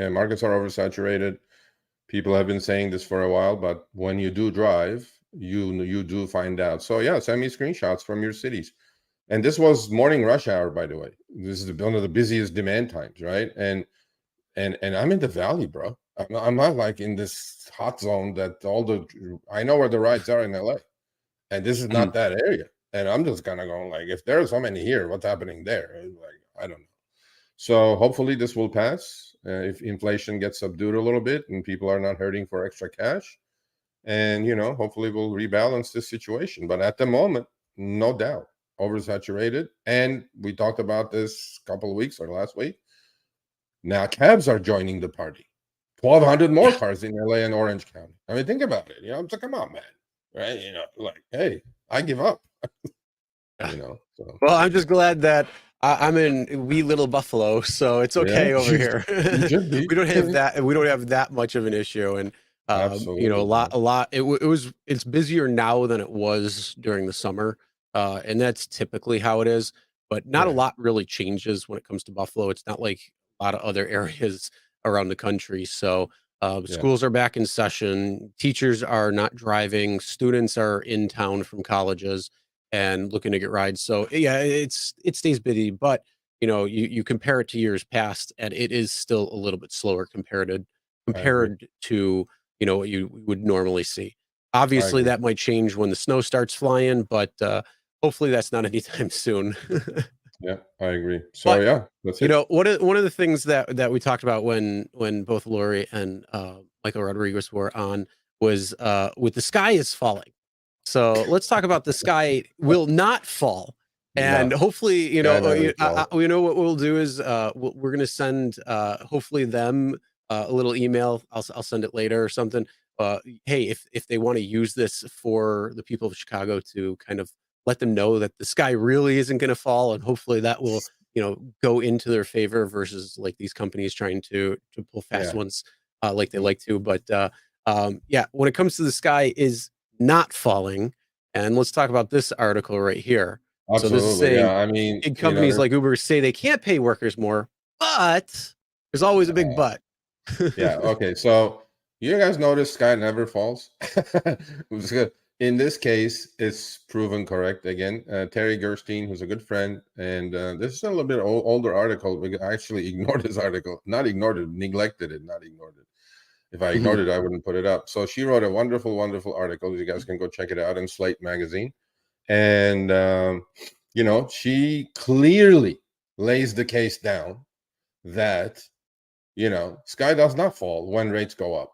markets are oversaturated. People have been saying this for a while, but when you do drive, you do find out. So send me screenshots from your cities. And this was morning rush hour, by the way. This is one of the busiest demand times, right? And I'm in the valley, bro. I'm not like in this hot zone that I know where the rides are in LA, and this is not that area. And I'm just kind of going like, if there's so many here, what's happening there? Like, I don't know. So hopefully this will pass if inflation gets subdued a little bit and people are not hurting for extra cash. And, hopefully we'll rebalance this situation. But at the moment, no doubt, oversaturated. And we talked about this a couple of weeks or last week. Now cabs are joining the party. 1,200 more cars in LA and Orange County. I mean, think about it. I'm like, come on, man. Right? Like, hey, I give up. So. Well, I'm just glad that I'm in wee little Buffalo, so it's okay over here. We don't have that. We don't have that much of an issue, and it's busier now than it was during the summer, and that's typically how it is. But not a lot really changes when it comes to Buffalo. It's not like a lot of other areas around the country. So schools are back in session. Teachers are not driving. Students are in town from colleges and looking to get rides. So it stays busy, but you compare it to years past, and it is still a little bit slower compared to what you would normally see. Obviously that might change when the snow starts flying, but hopefully that's not anytime soon. Yeah, I agree. So But yeah, that's you it. know, one of the things that we talked about when both Lori and Michael Rodriguez were on was with the sky is falling. So let's talk about the sky will not fall, and No, hopefully, sky never falls. you know what we'll do is we're going to send hopefully them a little email. I'll send it later or something. Hey, if they want to use this for the people of Chicago to kind of let them know that the sky really isn't going to fall, and hopefully that will go into their favor versus like these companies trying to pull fast Yeah. ones like they like to. But yeah, when it comes to the sky is not falling, and let's talk about this article right here. So this is Absolutely. saying Yeah. I mean, big companies like Uber say they can't pay workers more, but there's always a big but. yeah. Okay. So you guys notice sky never falls. In this case, it's proven correct again. Terry Gerstein, who's a good friend, and this is a little bit older article. We actually ignored this article, not ignored it, neglected it, not ignored it. If I ignored it, I wouldn't put it up. So she wrote a wonderful, wonderful article. You guys can go check it out in Slate magazine. And, she clearly lays the case down that, sky does not fall when rates go up.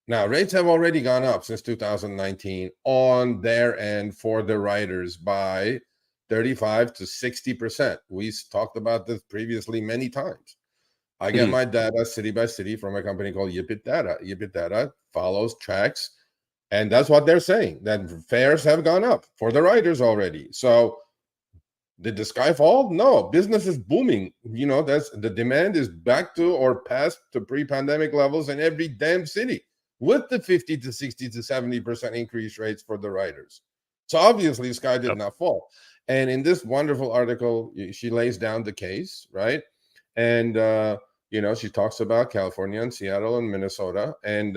Now, rates have already gone up since 2019 on their end for the riders by 35 to 60%. We talked about this previously many times. I get my data city by city from a company called Yipit Data. Yipit Data follows tracks, and that's what they're saying, that fares have gone up for the riders already. So did the sky fall? No, business is booming. That's the demand is back to or past to pre-pandemic levels in every damn city with the 50 to 60 to 70% increase rates for the riders. So obviously sky did not fall. And in this wonderful article, she lays down the case, right? And she talks about California and Seattle and Minnesota, and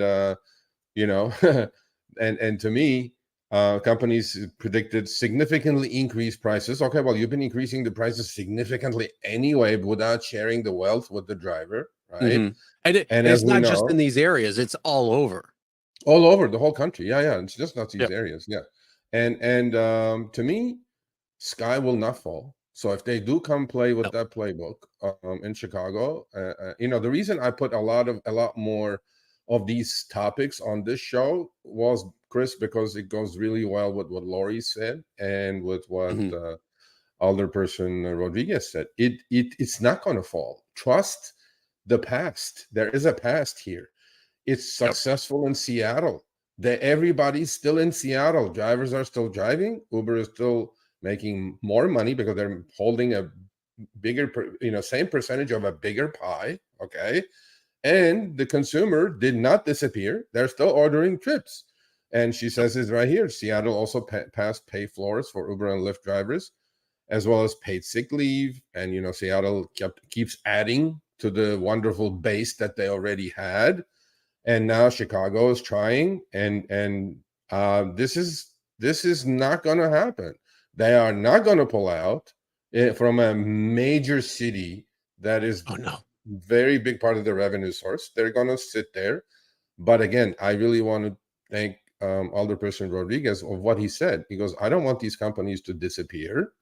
and to me, companies predicted significantly increased prices. Okay, well, you've been increasing the prices significantly anyway without sharing the wealth with the driver, right? And And it's as we not just in know, these areas; it's all over. all over the whole country. Yeah, it's just not these Yep. areas. Yeah, and to me, sky will not fall. So if they do come play with that playbook in Chicago, the reason I put a lot more of these topics on this show was, Chris, because it goes really well with what Lori said and with what Alderperson Rodriguez said. It's not going to fall. Trust the past. There is a past here. It's successful in Seattle. Everybody's still in Seattle. Drivers are still driving. Uber is still making more money because they're holding a bigger, same percentage of a bigger pie. Okay. And the consumer did not disappear. They're still ordering trips. And she says it's right here. Seattle also passed pay floors for Uber and Lyft drivers, as well as paid sick leave. And, Seattle keeps adding to the wonderful base that they already had. And now Chicago is trying, and this is not going to happen. They are not going to pull out from a major city that is very big part of the revenue source. They're going to sit there. But again, I really want to thank Alderperson Rodriguez of what he said. He goes, I don't want these companies to disappear.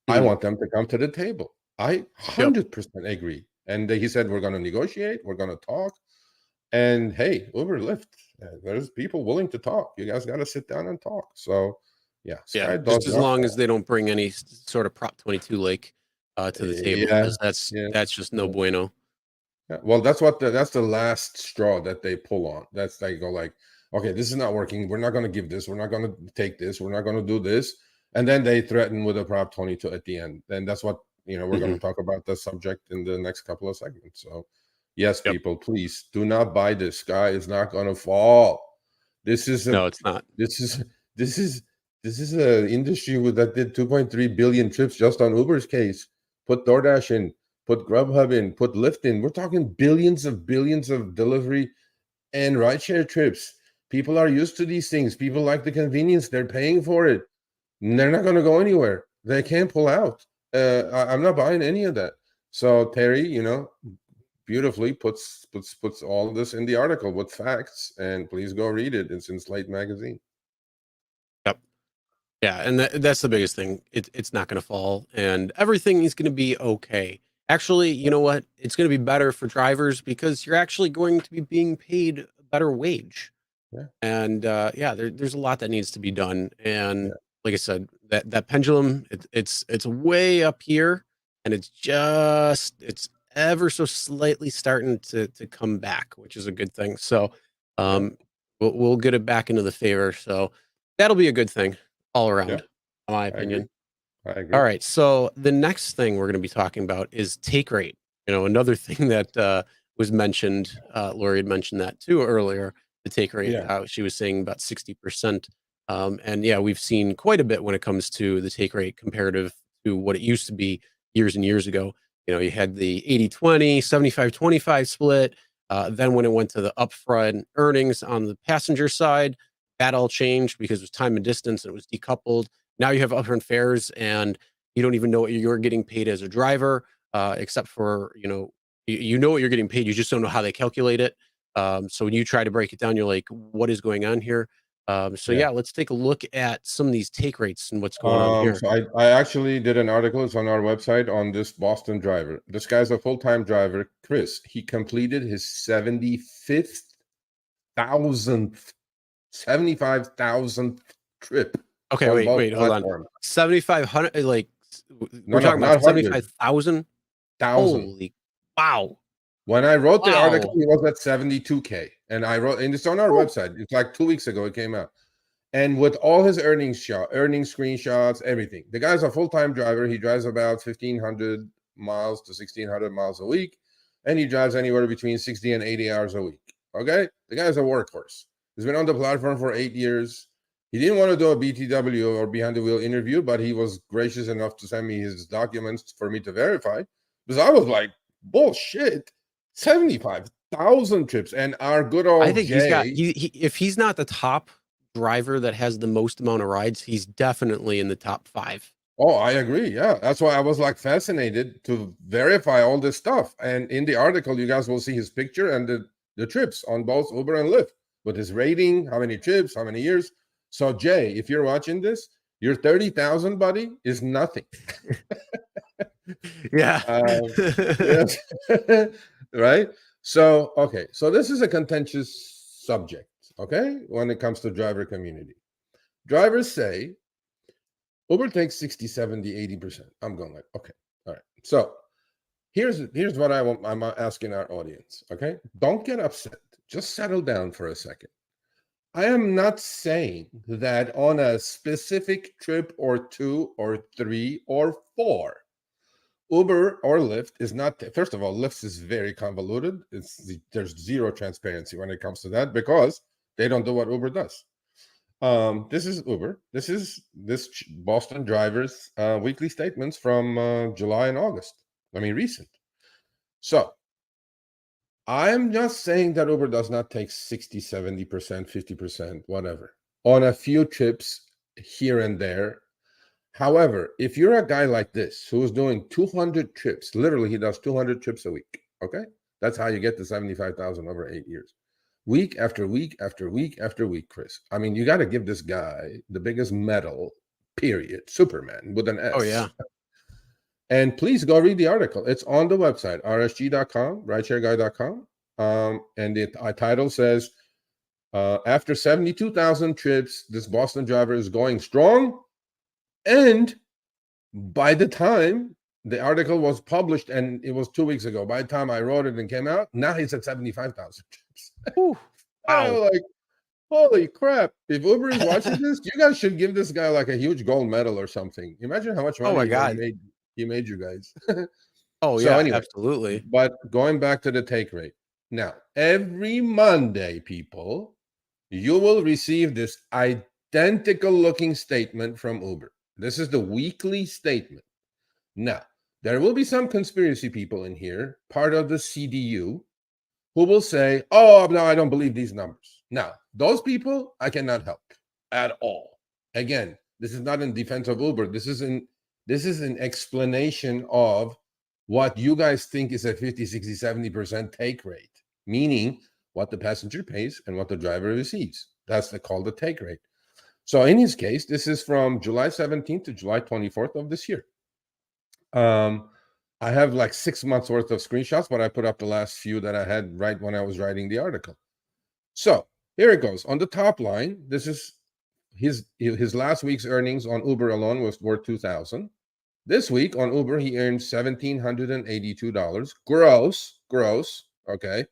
I want them to come to the table. I 100% agree. And he said, we're going to negotiate. We're going to talk. And hey, Uber Lyft, there's people willing to talk. You guys got to sit down and talk. So just as long as they don't bring any sort of Prop 22 lake to the table, because that's just no bueno. Yeah. Well, that's the last straw that they pull on. That's they go like, okay, this is not working. We're not going to give this. We're not going to take this. We're not going to do this. And then they threaten with a Prop 22 at the end. And that's what we're going to talk about the subject in the next couple of segments. So. Yes, people, please do not buy this. Sky is not going to fall. No, it's not. This is an industry that did 2.3 billion trips just on Uber's case. Put DoorDash in, put Grubhub in, put Lyft in. We're talking billions of delivery and rideshare trips. People are used to these things. People like the convenience. They're paying for it. And they're not going to go anywhere. They can't pull out. I'm not buying any of that. So Terry, beautifully puts all this in the article with facts, and please go read it. It's in Slate magazine. Yep. Yeah, and that's the biggest thing. It's not going to fall, and everything is going to be okay. Actually, you know what? It's going to be better for drivers because you're actually going to be being paid a better wage. Yeah. And yeah, there's a lot that needs to be done. And Yeah. like I said, that pendulum, it's way up here, and it's ever so slightly starting to come back, which is a good thing. So we'll get it back into the favor. So that'll be a good thing all around, in my I agree. opinion. I agree. All right. So the next thing we're going to be talking about is take rate. You know, another thing that was mentioned, Lori had mentioned that too earlier, the take rate, Yeah. how she was saying about 60%. And yeah, we've seen quite a bit when it comes to the take rate comparative to what it used to be years and years ago. You know, you had the 80-20, 75-25 split. Then when it went to the upfront earnings on the passenger side, that all changed because it was time and distance and it was decoupled. Now you have upfront fares and you don't even know what you're getting paid as a driver, except for, you know what you're getting paid. You just don't know how they calculate it. So when you try to break it down, you're like, what is going on here? So yeah, let's take a look at some of these take rates and what's going on here. So I actually did an article. It's on our website on this Boston driver. This guy's a full-time driver, Chris. He completed his 75,000th trip. Okay, wait, hold on. 7,500, like we're talking about 75,000. Holy wow! When I wrote the article, it was at 72K, and I wrote, and it's on our website. It's like 2 weeks ago it came out, and with all his earnings screenshots, everything. The guy's a full-time driver. He drives about 1,500 miles to 1,600 miles a week, and he drives anywhere between 60 and 80 hours a week. Okay, the guy's a workhorse. He's been on the platform for 8 years. He didn't want to do a BTW or behind the wheel interview, but he was gracious enough to send me his documents for me to verify. Because I was like, bullshit, 75,000 trips. And our good old I think Jay, if he's not the top driver that has the most amount of rides, he's definitely in the top 5. Oh, I agree. Yeah. That's why I was like fascinated to verify all this stuff. And in the article, you guys will see his picture and the trips on both Uber and Lyft with his rating, how many trips, how many years. So Jay, if you're watching this, your 30,000, buddy, is nothing. Yeah. Yes. Right. So, okay. So this is a contentious subject. Okay. When it comes to driver community, drivers say Uber takes 60, 70, 80%. I'm going like, okay. All right. So here's what I'm asking our audience. Okay. Don't get upset. Just settle down for a second. I am not saying that on a specific trip or 2 or 3 or 4, Uber or Lyft is not. First of all, Lyft is very convoluted. There's zero transparency when it comes to that because they don't do what Uber does. This is Uber. This is Boston driver's weekly statements from July and August. I mean, recent. So I'm just saying that Uber does not take 60, 70%, 50%, whatever, on a few trips here and there. However, if you're a guy like this who's doing 200 trips, literally he does 200 trips a week, okay? That's how you get to 75,000 over 8 years. Week after week after week after week, Chris. I mean, you got to give this guy the biggest medal, period. Superman with an S. Oh, yeah. And please go read the article. It's on the website, rsg.com, rideshareguy.com. And the title says, after 72,000 trips, this Boston driver is going strong. And by the time the article was published, and it was 2 weeks ago, by the time I wrote it and came out, now he's at 75,000 trips. Wow. I was like, holy crap. If Uber is watching this, you guys should give this guy like a huge gold medal or something. Imagine how much money Oh my God. he made you guys. Oh, So yeah, anyway, absolutely. But going back to the take rate. Now, every Monday, people, you will receive this identical looking statement from Uber. This is the weekly statement. Now, there will be some conspiracy people in here, part of the CDU, who will say, oh, no, I don't believe these numbers. Now, those people, I cannot help at all. Again, this is not in defense of Uber. This is an explanation of what you guys think is a 50, 60, 70% take rate, meaning what the passenger pays and what the driver receives. That's called the take rate. So in his case, this is from July 17th to July 24th of this year. I have like 6 months worth of screenshots, but I put up the last few that I had right when I was writing the article. So here it goes. On the top line, this is his last week's earnings on Uber alone were $2,000. This week on Uber, he earned $1,782 gross. Okay.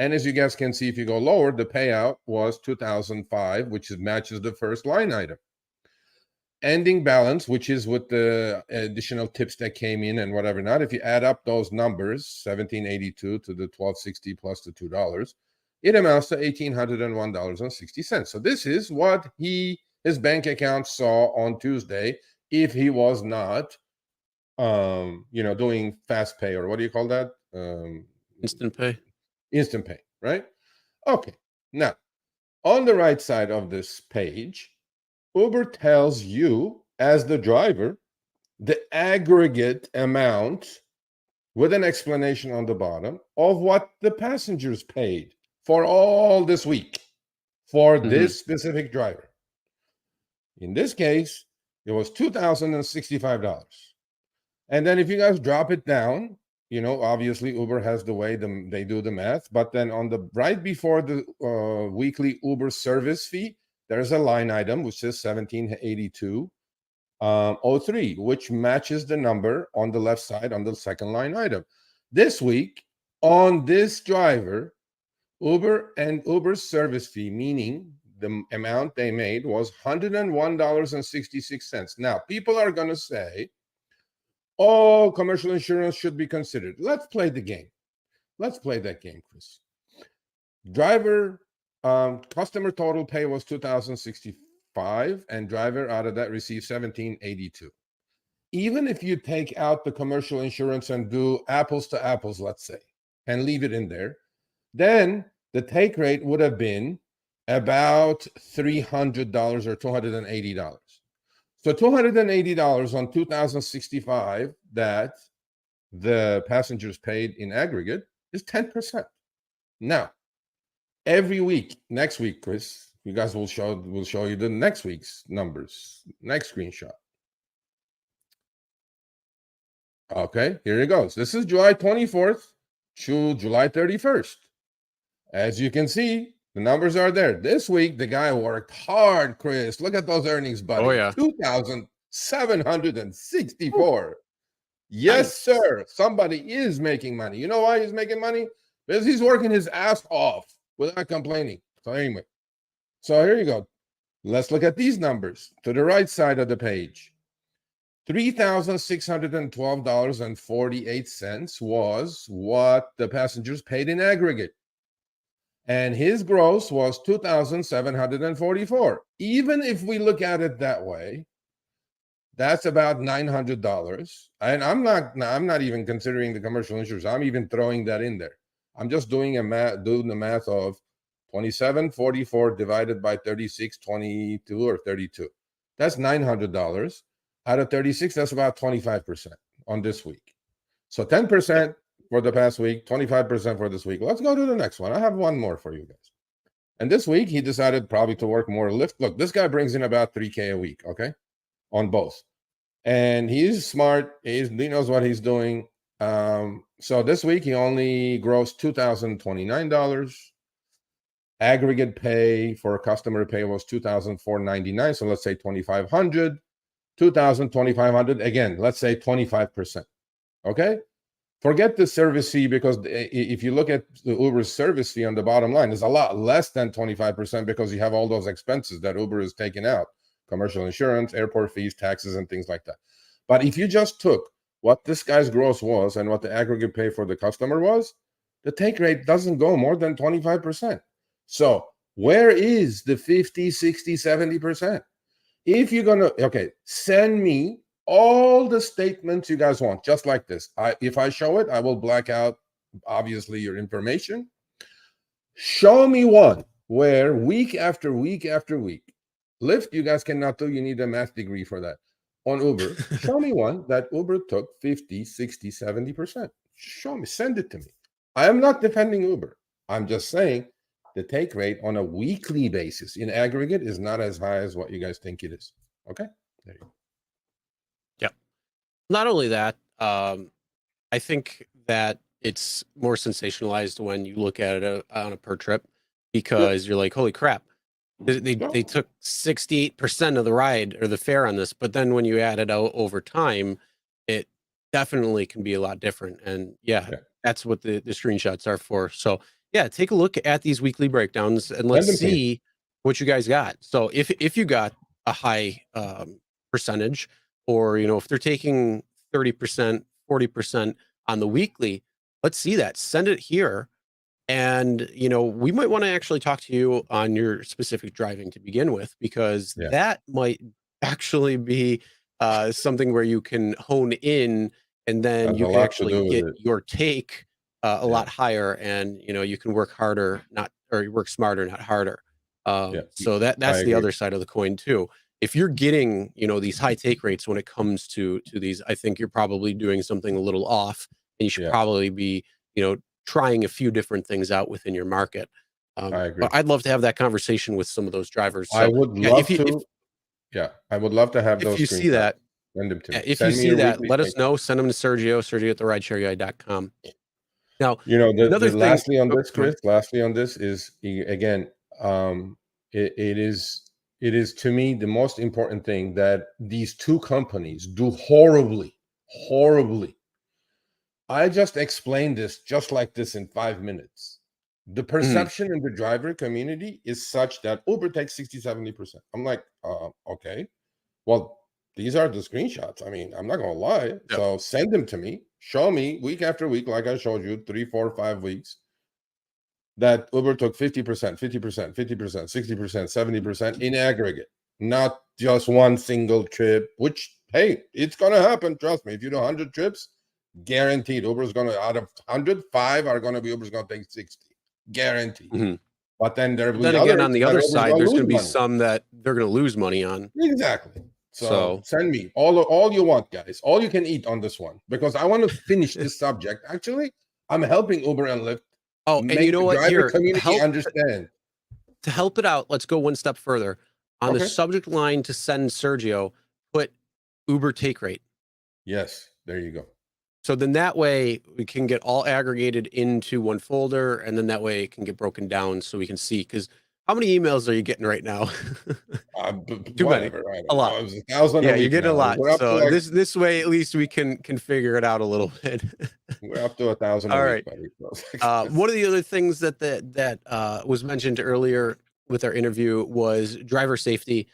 And as you guys can see, if you go lower, the payout was $2,005, which matches the first line item. Ending balance, which is with the additional tips that came in and whatever not, if you add up those numbers, 1782 to the 1260 plus the $2, it amounts to $1,801.60. So this is what his bank account saw on Tuesday if he was not doing fast pay, or what do you call that? Instant pay, right? Okay. Now, on the right side of this page, Uber tells you as the driver the aggregate amount with an explanation on the bottom of what the passengers paid for all this week for this specific driver. In this case, it was $2,065. And then if you guys drop it down, obviously Uber has the way they do the math, but then on the right before the weekly Uber service fee, there's a line item which says 1782.03, which matches the number on the left side on the second line item. This week, on this driver, Uber and Uber's service fee, meaning the amount they made, was $101.66. Now, people are going to say, oh, commercial insurance should be considered. Let's play the game. Let's play that game, Chris. Driver customer total pay was $2,065, and driver out of that received $1,782. Even if you take out the commercial insurance and do apples to apples, let's say, and leave it in there, then the take rate would have been about $300 or $280. So $280 on $2,065 that the passengers paid in aggregate is 10%. Now, every week, next week, Chris, you guys will show you the next week's numbers. Next screenshot. Okay, here it goes. This is July 24th to July 31st. As you can see, the numbers are there. This week, the guy worked hard, Chris. Look at those earnings, buddy. Oh, yeah. $2,764. Yes, Nice. sir. Somebody is making money. You know why he's making money? Because he's working his ass off without complaining. So anyway, so here you go. Let's look at these numbers. To the right side of the page, $3,612.48 was what the passengers paid in aggregate. And his gross was $2,744. Even if we look at it that way, that's about $900. And I'm not even considering the commercial insurance. I'm even throwing that in there. I'm just doing the math of 2744 divided by 36, 22 or 32. That's $900. Out of 36, that's about 25% on this week. So 10% for the past week, 25% for this week. Let's go to the next one. I have one more for you guys. And this week, he decided probably to work more Lyft. Look, this guy brings in about $3K a week, okay, on both. And he's smart. He knows what he's doing. So this week, he only grossed $2,029. Aggregate pay for customer pay was $2,499. So let's say $2,500. $2,000, again, let's say 25%. Okay? Forget the service fee, because if you look at the Uber's service fee on the bottom line, it's a lot less than 25% because you have all those expenses that Uber is taking out. Commercial insurance, airport fees, taxes, and things like that. But if you just took what this guy's gross was and what the aggregate pay for the customer was, the take rate doesn't go more than 25%. So where is the 50, 60, 70%? If you're going to, send me all the statements you guys want, just like this. If I show it, I will black out, obviously, your information. Show me one where week after week after week, Lyft, you guys cannot do, you need a math degree for that. On Uber, show me one that Uber took 50, 60, 70%. Show me, send it to me. I am not defending Uber. I'm just saying the take rate on a weekly basis in aggregate is not as high as what you guys think it is. Okay, there you go. Yep. Not only that, I think that it's more sensationalized when you look at it on a per trip, because you're like, holy crap, they took 68% of the ride or the fare on this, but then when you add it out over time, it definitely can be a lot different. And yeah. That's what the screenshots are for. So yeah, take a look at these weekly breakdowns and let's see what you guys got. So if you got a high percentage, or if they're taking 30%, 40% on the weekly, let's see that. Send it here. And, we might want to actually talk to you on your specific driving to begin with, because that might actually be something where you can hone in, and then you can actually get your take a lot higher, and, you can work harder, you work smarter, not harder. So that's the other side of the coin too. If you're getting, these high take rates when it comes to these, I think you're probably doing something a little off, and you should probably be, trying a few different things out within your market. I agree. But I'd love to have that conversation with some of those drivers. So, I would love to. I would love to have those. If you see that, send them to me. If you see that, let us know. Send them to Sergio at therideshareguy.com. Now, lastly on this, Chris, lastly on this is, again, it is to me the most important thing that these two companies do horribly. I just explained this just like this in 5 minutes. The perception in the driver community is such that Uber takes 60-70%. I'm like, okay, well, these are the screenshots. I mean, I'm not gonna lie. Yep. So send them to me. Show me week after week, like I showed you, 3, 4, 5 weeks, that Uber took 50%, 50%, 50%, 60%, 70% in aggregate, not just one single trip, which, hey, it's gonna happen. Trust me. If you do 100 trips, guaranteed Uber's gonna, out of 105 are gonna be Uber's gonna take 60. Guaranteed. But then again, on the other side, there's going to be some that they're going to lose money on. Exactly. So send me all you want, guys. All you can eat on this one, because I want to finish this subject. Actually, I'm helping Uber and Lyft. And you know what? Here, community understand. To help it out, let's go one step further. On the subject line to send Sergio, put Uber take rate. Yes, there you go. So then that way we can get all aggregated into one folder, and then that way it can get broken down so we can see. Because how many emails are you getting right now? Too many. A lot. 1,000 yeah, you're getting now. a lot. So this way, at least we can figure it out a little bit. We're up to 1,000. All right. One of the other things that was mentioned earlier with our interview was driver safety.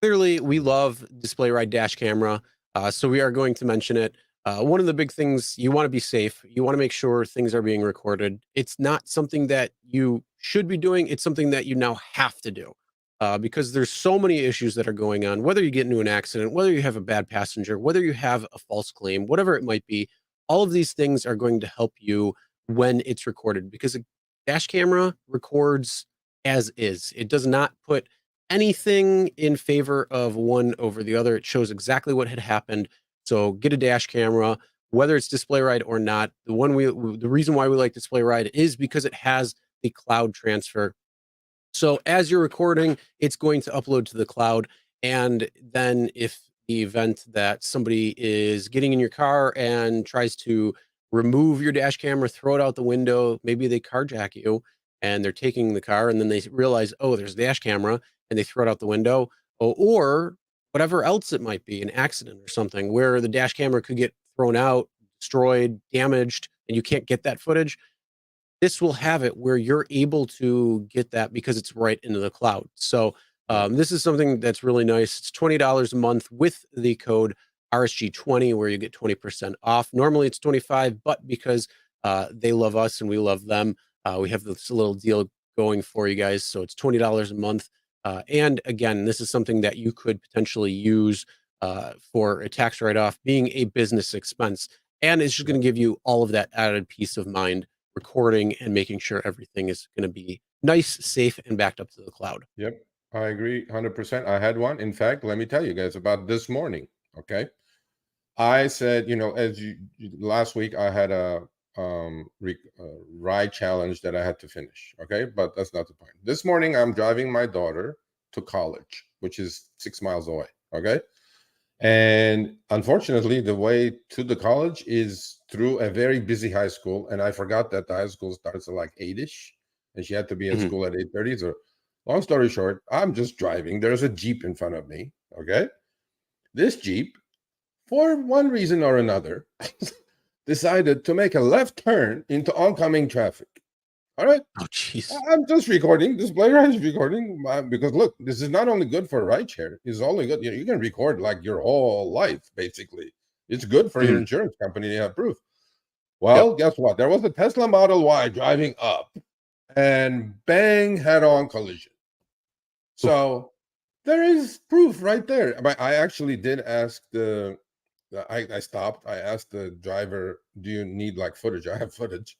Clearly, we love display ride dash camera, so we are going to mention it. One of the big things, you want to be safe. You want to make sure things are being recorded. It's not something that you should be doing. It's something that you now have to do, because there's so many issues that are going on, whether you get into an accident, whether you have a bad passenger, whether you have a false claim, whatever it might be. All of these things are going to help you when it's recorded, because a dash camera records as is. It does not put anything in favor of one over the other. It shows exactly what had happened. So get a dash camera, whether it's display ride or not. The reason why we like display ride is because it has the cloud transfer. So as you're recording, it's going to upload to the cloud. And then if the event that somebody is getting in your car and tries to remove your dash camera, throw it out the window, maybe they carjack you and they're taking the car, and then they realize, oh, there's a dash camera, and they throw it out the window, or whatever else it might be, an accident or something where the dash camera could get thrown out, destroyed, damaged, and you can't get that footage. This will have it where you're able to get that because it's right into the cloud. So this is something that's really nice. It's $20 a month with the code RSG20, where you get 20% off. Normally it's 25, but because they love us and we love them, we have this little deal going for you guys. So it's $20 a month. And again, this is something that you could potentially use for a tax write-off, being a business expense. And it's just going to give you all of that added peace of mind, recording and making sure everything is going to be nice, safe, and backed up to the cloud. Yep, I agree 100%. I had one. In fact, let me tell you guys about this morning. Okay. I said, as last week I had a ride challenge that I had to finish. Okay, but that's not the point. This morning I'm driving my daughter to college, which is 6 miles away. Okay, and unfortunately, the way to the college is through a very busy high school, and I forgot that the high school starts at like 8ish, and she had to be in school at 8:30. So, long story short, I'm just driving. There's a Jeep in front of me. Okay, this Jeep, for one reason or another, decided to make a left turn into oncoming traffic. All right. Oh, jeez. I'm just recording. This player is recording because look, this is not only good for rideshare. It's only good. You can record like your whole life, basically. It's good for your insurance company to have proof. Well, guess what? There was a Tesla Model Y driving up, and bang, head-on collision. So there is proof right there. But I actually did ask I stopped. I asked the driver, "Do you need like footage?" I have footage.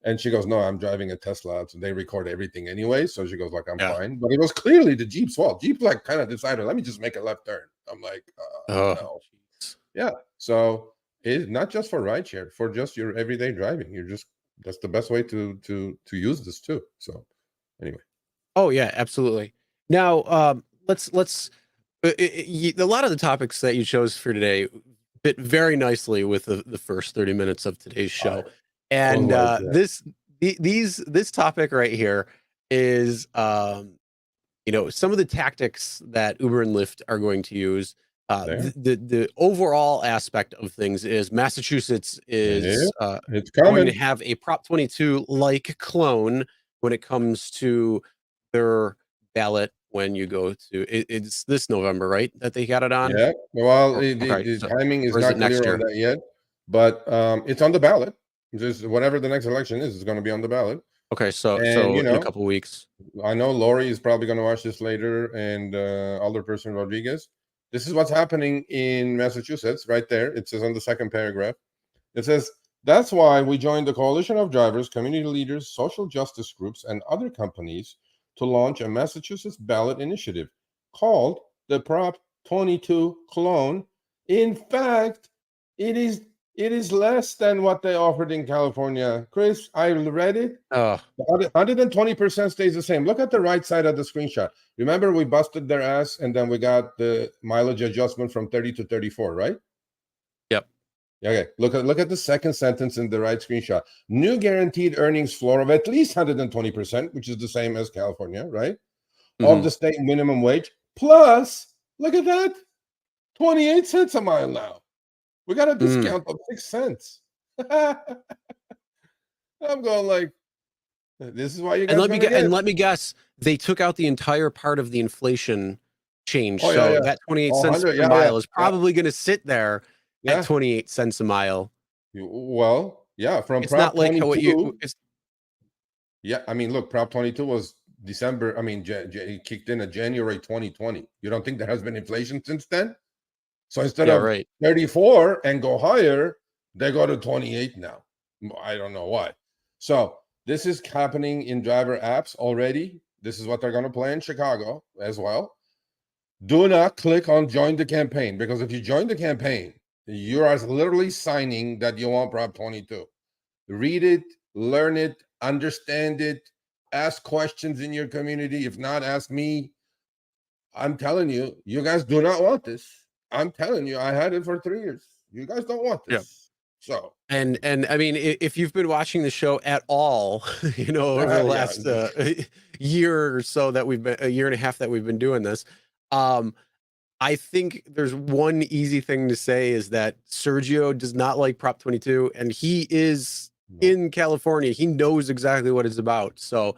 And she goes, "No, I'm driving a Tesla, so they record everything anyway." So she goes, like, "I'm fine." But it was clearly the Jeep's fault. Jeep like kind of decided, let me just make a left turn. I'm like, no. Yeah. So it's not just for rideshare, for just your everyday driving. That's the best way to use this too. So anyway. Oh yeah, absolutely. Now, let's a lot of the topics that you chose for today fit very nicely with the first 30 minutes of today's show. And this topic right here is some of the tactics that Uber and Lyft are going to use. The overall aspect of things is Massachusetts is going to have a Prop 22 like clone when it comes to their ballot. When you go to it's this November, right? That they got it on. Yeah. Well, the timing is not clear on that yet, but it's on the ballot. Just whatever the next election is going to be on the ballot. Okay, so in a couple of weeks. I know Lori is probably going to watch this later, and Alderperson Rodriguez. This is what's happening in Massachusetts, right there. It says on the second paragraph. It says, "That's why we joined the coalition of drivers, community leaders, social justice groups, and other companies to launch a Massachusetts ballot initiative called the Prop 22 clone. In fact, it is less than what they offered in California." Chris, I read it. 120% stays the same. Look at the right side of the screenshot. Remember, we busted their ass, and then we got the mileage adjustment from 30 to 34, right? Yep. Okay. Look at the second sentence in the right screenshot. New guaranteed earnings floor of at least 120%, which is the same as California, right? Of the state minimum wage. Plus, look at that, 28 cents a mile now. We got a discount of 6 cents. I'm going like, this is why you guys. And let me guess, they took out the entire part of the inflation change. That 28 cents per mile is probably going to sit there at 28 cents a mile. Well, yeah, from it's Prop not like 22. Yeah, I mean, look, Prop 22 was December. I mean, it kicked in at January 2020. You don't think there has been inflation since then? So instead of 34 and go higher, they go to 28 now. I don't know why. So this is happening in driver apps already. This is what they're going to play in Chicago as well. Do not click on join the campaign, because if you join the campaign, you are literally signing that you want Prop 22. Read it, learn it, understand it, ask questions in your community. If not, ask me. I'm telling you, you guys do not want this. I'm telling you, I had it for 3 years. You guys don't want this. Yeah. So and I mean, if you've been watching the show at all, over the last year or so that we've been a year and a half that we've been doing this, I think there's one easy thing to say is that Sergio does not like Prop 22, and he is in California. He knows exactly what it's about. So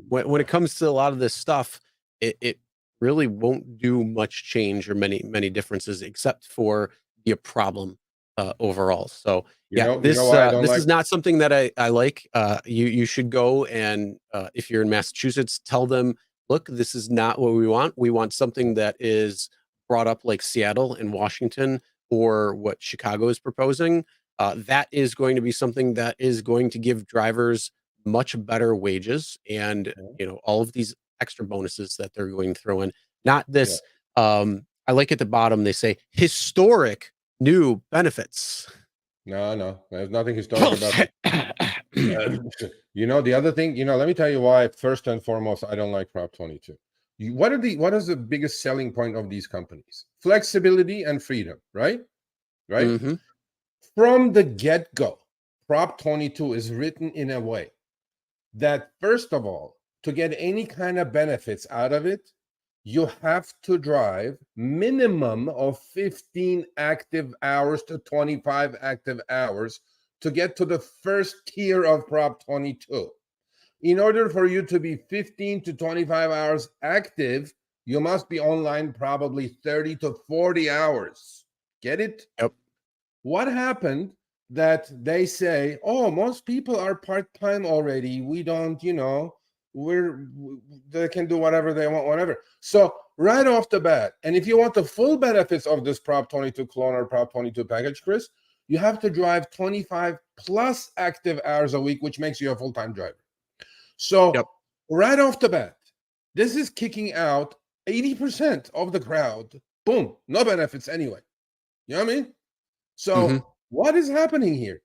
when it comes to a lot of this stuff, it really won't do much change or many differences, except for the problem overall. So this is not something that I like. You should go and if you're in Massachusetts, tell them, look, this is not what we want. We want something that is brought up like Seattle and Washington, or what Chicago is proposing. That is going to be something that is going to give drivers much better wages and all of these extra bonuses that they're going to throw in. Not this. I like at the bottom they say historic new benefits. No, there's nothing historic about it. The other thing, let me tell you why. First and foremost, I don't like Prop 22. What is the biggest selling point of these companies? Flexibility and freedom, right? Right. Mhm. From the get-go, Prop 22 is written in a way that, first of all, to get any kind of benefits out of it, you have to drive minimum of 15 active hours to 25 active hours to get to the first tier of Prop 22. In order for you to be 15 to 25 hours active, you must be online probably 30 to 40 hours. Get it? Yep. What happened that they say, oh, most people are part-time already. We don't, they can do whatever they want, whatever. So right off the bat, and if you want the full benefits of this Prop 22 clone or Prop 22 package, Chris, you have to drive 25 plus active hours a week, which makes you a full-time driver. So right off the bat, this is kicking out 80% of the crowd. Boom, no benefits anyway. You know what I mean? So what is happening here?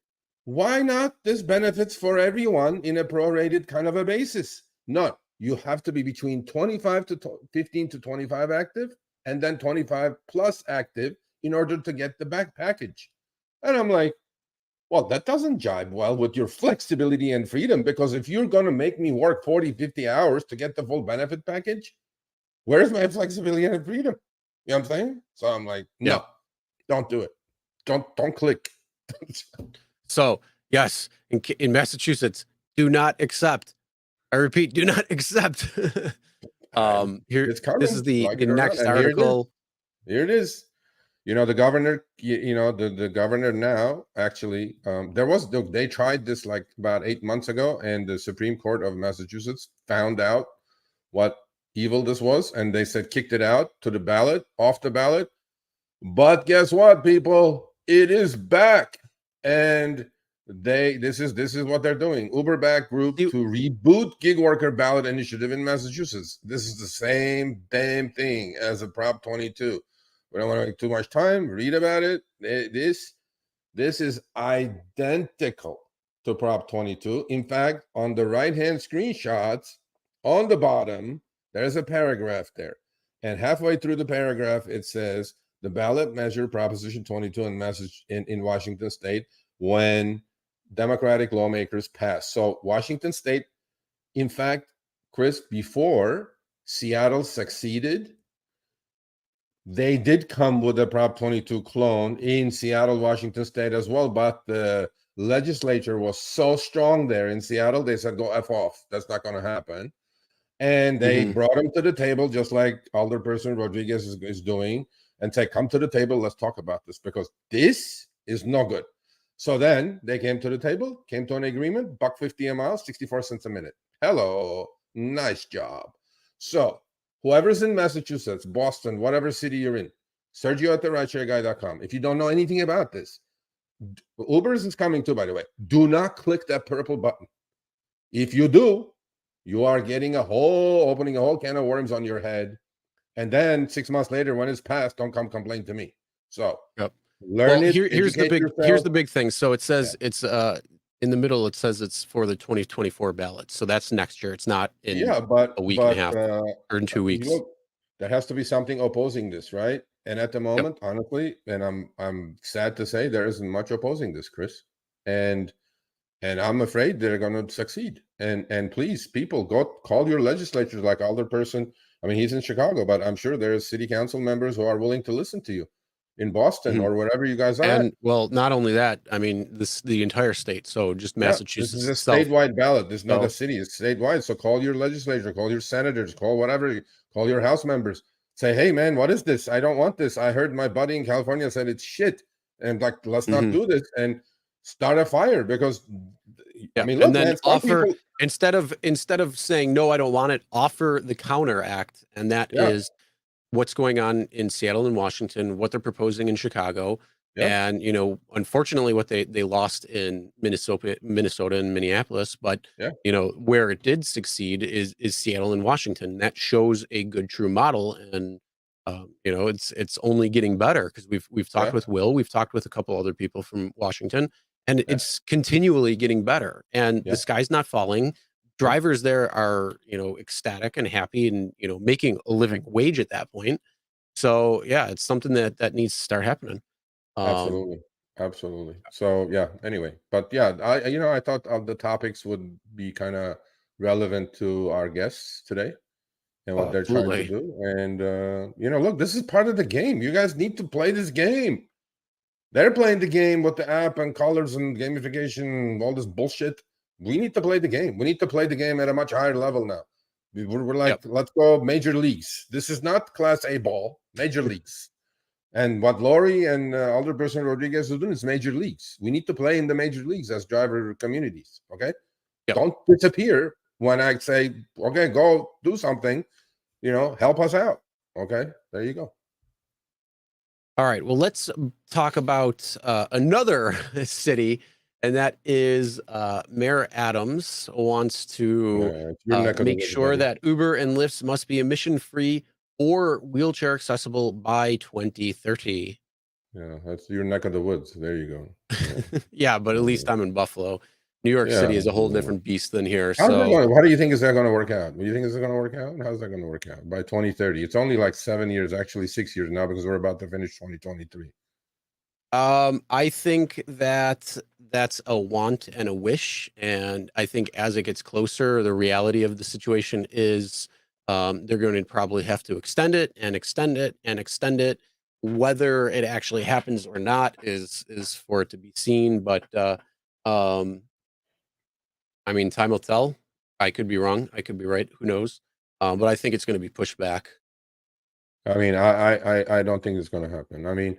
Why not this benefits for everyone in a prorated kind of a basis? None. You have to be between 25 to 15 to 25 active and then 25 plus active in order to get the back package. And I'm like, well, that doesn't jibe well with your flexibility and freedom, because if you're going to make me work 40, 50 hours to get the full benefit package, where's my flexibility and freedom? You know what I'm saying? So I'm like, no, don't do it. Don't click. So yes, in Massachusetts, do not accept. I repeat, do not accept. Here, It's coming, this is the like it or next not, and article. Here it is. The governor, the governor now actually, they tried this like about 8 months ago, and the Supreme Court of Massachusetts found out what evil this was, and they said kicked it out to the ballot, off the ballot. But guess what, people? It is back, and this is what they're doing. Uber back group to reboot gig worker ballot initiative in Massachusetts. This is the same damn thing as a Prop 22. We don't want to take too much time. Read about it. This is identical to Prop 22. In fact, on the right-hand screenshots, on the bottom, there's a paragraph there, and halfway through the paragraph, it says, the ballot measure Proposition 22 in Washington State when Democratic lawmakers passed. So Washington State, in fact, Chris, before Seattle succeeded, they did come with a Prop 22 clone in Seattle, Washington State as well, but the legislature was so strong there in Seattle, they said, go F off. That's not going to happen. And they brought them to the table, just like Alderperson Rodriguez is doing, and say, come to the table, let's talk about this, because this is no good. So then they came to the table, came to an agreement, $1.50 a mile, 64 cents a minute. Hello, nice job. So whoever's in Massachusetts, Boston, whatever city you're in, Sergio at therideshareguy.com. If you don't know anything about this, Uber's is coming too, by the way. Do not click that purple button. If you do, you are getting opening a whole can of worms on your head. And then 6 months later, when it's passed, don't come complain to me. So learn it. Here's the big thing. So it says it's in the middle. It says it's for the 2024 ballot. So that's next year. It's not in a week and a half or in 2 weeks. There has to be something opposing this, right? And at the moment, honestly, and I'm sad to say, there isn't much opposing this, Chris. And I'm afraid they're going to succeed. And please, people, go call your legislatures, like Alderperson. I mean, he's in Chicago, but I'm sure there's city council members who are willing to listen to you in Boston or wherever you guys are. And well, not only that, I mean, the entire state. So just Massachusetts. This is a statewide ballot. This is not a city. It's statewide. So call your legislature, call your senators, call whatever, call your House members. Say, hey, man, what is this? I don't want this. I heard my buddy in California said it's shit. And like, let's not do this and start a fire, because I mean, look, and then man, offer instead of saying no, I don't want it, offer the counteract, and that is what's going on in Seattle and Washington, what they're proposing in Chicago, and unfortunately, what they lost in Minnesota and Minneapolis, but where it did succeed is Seattle and Washington. That shows a good, true model, and You know, it's only getting better because we've talked with Will, we've talked with a couple other people from Washington, and it's continually getting better. And the sky's not falling. Drivers there are, you know, ecstatic and happy, and you know, making a living wage at that point. So yeah, it's something that needs to start happening. Absolutely. Absolutely. So yeah, anyway, but yeah, I thought the topics would be kind of relevant to our guests today and what they're trying to Absolutely. do. And look, this is part of the game. You guys need to play this game. They're playing the game with the app and colors and gamification, all this bullshit. We need to play the game. We need to play the game at a much higher level now. We're like, let's go major leagues. This is not Class A ball, major leagues. And what Lori and Alderperson Rodriguez is doing is major leagues. We need to play in the major leagues as driver communities, okay? Don't disappear when I say, okay, go do something, you know, help us out, okay? There you go. All right, well, let's talk about another city, and that is Mayor Adams wants to make sure that Uber and Lyft must be emission-free or wheelchair accessible by 2030. Yeah, that's your neck of the woods. There you go. Yeah, yeah, but at least I'm in Buffalo. New York City is a whole different beast than here. How do you think is that going to work out? Do you think is it going to work out? How's that going to work out by 2030? It's only like 7 years, actually 6 years now, because we're about to finish 2023. I think that that's a want and a wish, and I think as it gets closer, the reality of the situation is they're going to probably have to extend it and extend it and extend it. Whether it actually happens or not is for it to be seen. But I mean, time will tell. I could be wrong. I could be right. Who knows? But I think it's going to be pushed back. I mean, I don't think it's going to happen. I mean,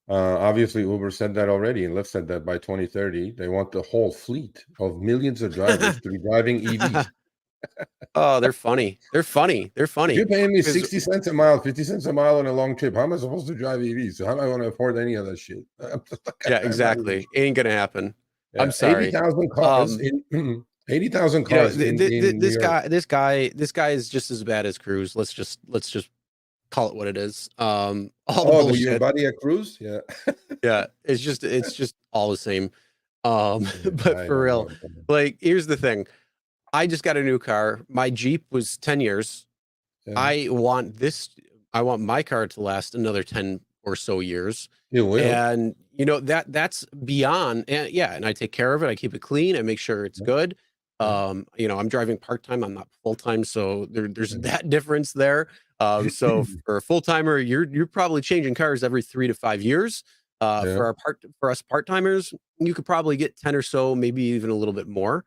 obviously Uber said that already, and Lyft said that by 2030 they want the whole fleet of millions of drivers to be driving EVs. Oh, they're funny. They're funny. They're funny. If you're paying me 60 cents a mile, 50 cents a mile on a long trip, how am I supposed to drive EVs? So how am I going to afford any of that shit? Yeah, exactly. Ain't gonna happen. Yeah, I'm sorry. 80,000 cars. 80,000 cars. This guy is just as bad as Cruz. Let's just call it what it is. Your buddy at Cruz? Yeah. Yeah, it's just all the same. But for real, like, here's the thing. I just got a new car. My Jeep was 10 years. Yeah. I want my car to last another 10 or so years. It will. And you know, that's beyond, and yeah, and I take care of it. I keep it clean. I make sure it's good. You know, I'm driving part-time. I'm not full-time. So there's that difference there. So for a full-timer, you're probably changing cars every 3 to 5 years. For us part-timers, you could probably get 10 or so, maybe even a little bit more.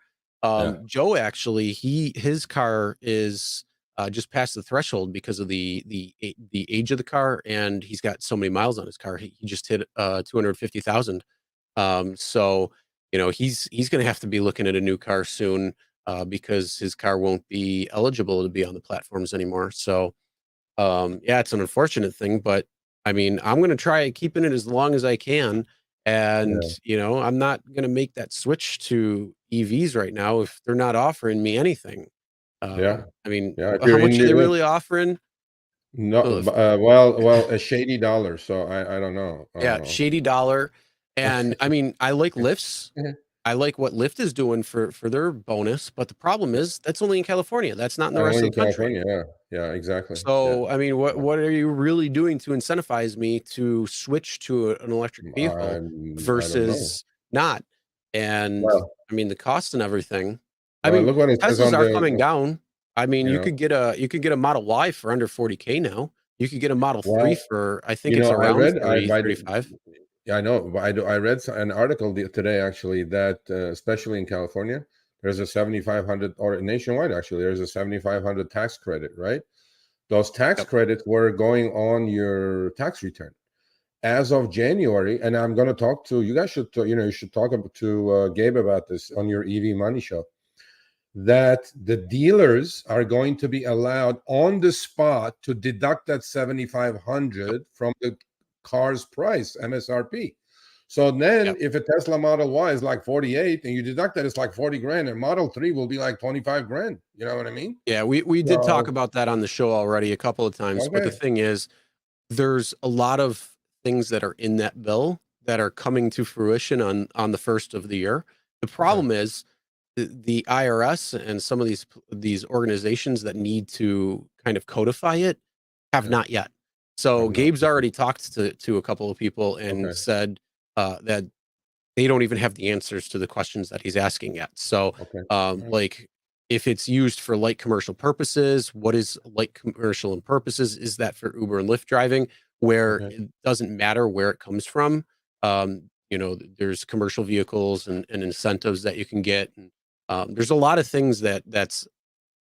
Joe, actually, his car is just past the threshold because of the age of the car, and he's got so many miles on his car. He just hit 250,000. So you know, he's going to have to be looking at a new car soon because his car won't be eligible to be on the platforms anymore. So yeah, it's an unfortunate thing, but I mean, I'm going to try keeping it as long as I can. And, you know, I'm not going to make that switch to EVs right now if they're not offering me anything. I mean, how much are they really offering? No, well, a shady dollar. So I don't know. Shady dollar. And I mean, I like Lyfts. I like what Lyft is doing for their bonus, but the problem is that's only in California. That's not in the rest of the country. Yeah, exactly. So, I mean, what are you really doing to incentivize me to switch to an electric vehicle versus not? And I mean, the cost and everything. I mean, look what Teslas are coming down. I mean, you could get a Model Y for under 40K now. You could get a Model 3 for, I think it's around 35. Yeah, I know. But I read an article today, actually, that especially in California, there's a 7,500, or nationwide, actually, there's a 7,500 tax credit, right? Those tax credits were going on your tax return as of January. And I'm going to talk to you guys. You should talk to Gabe about this on your EV Money show. That the dealers are going to be allowed on the spot to deduct that 7,500 from the car's price, MSRP. So then if a Tesla Model Y is like 48 and you deduct that, it's like 40 grand, and Model 3 will be like 25 grand. You know what I mean? Yeah, we did talk about that on the show already a couple of times. But the thing is, there's a lot of things that are in that bill that are coming to fruition on the first of the year. The problem is the IRS and some of these organizations that need to kind of codify it have not yet. So Have not. Gabe's already talked to a couple of people and said that they don't even have the answers to the questions that he's asking yet. So like if it's used for light commercial purposes, what is light commercial and purposes? Is that for Uber and Lyft driving, where it doesn't matter where it comes from? You know, there's commercial vehicles and incentives that you can get. And, there's a lot of things that's,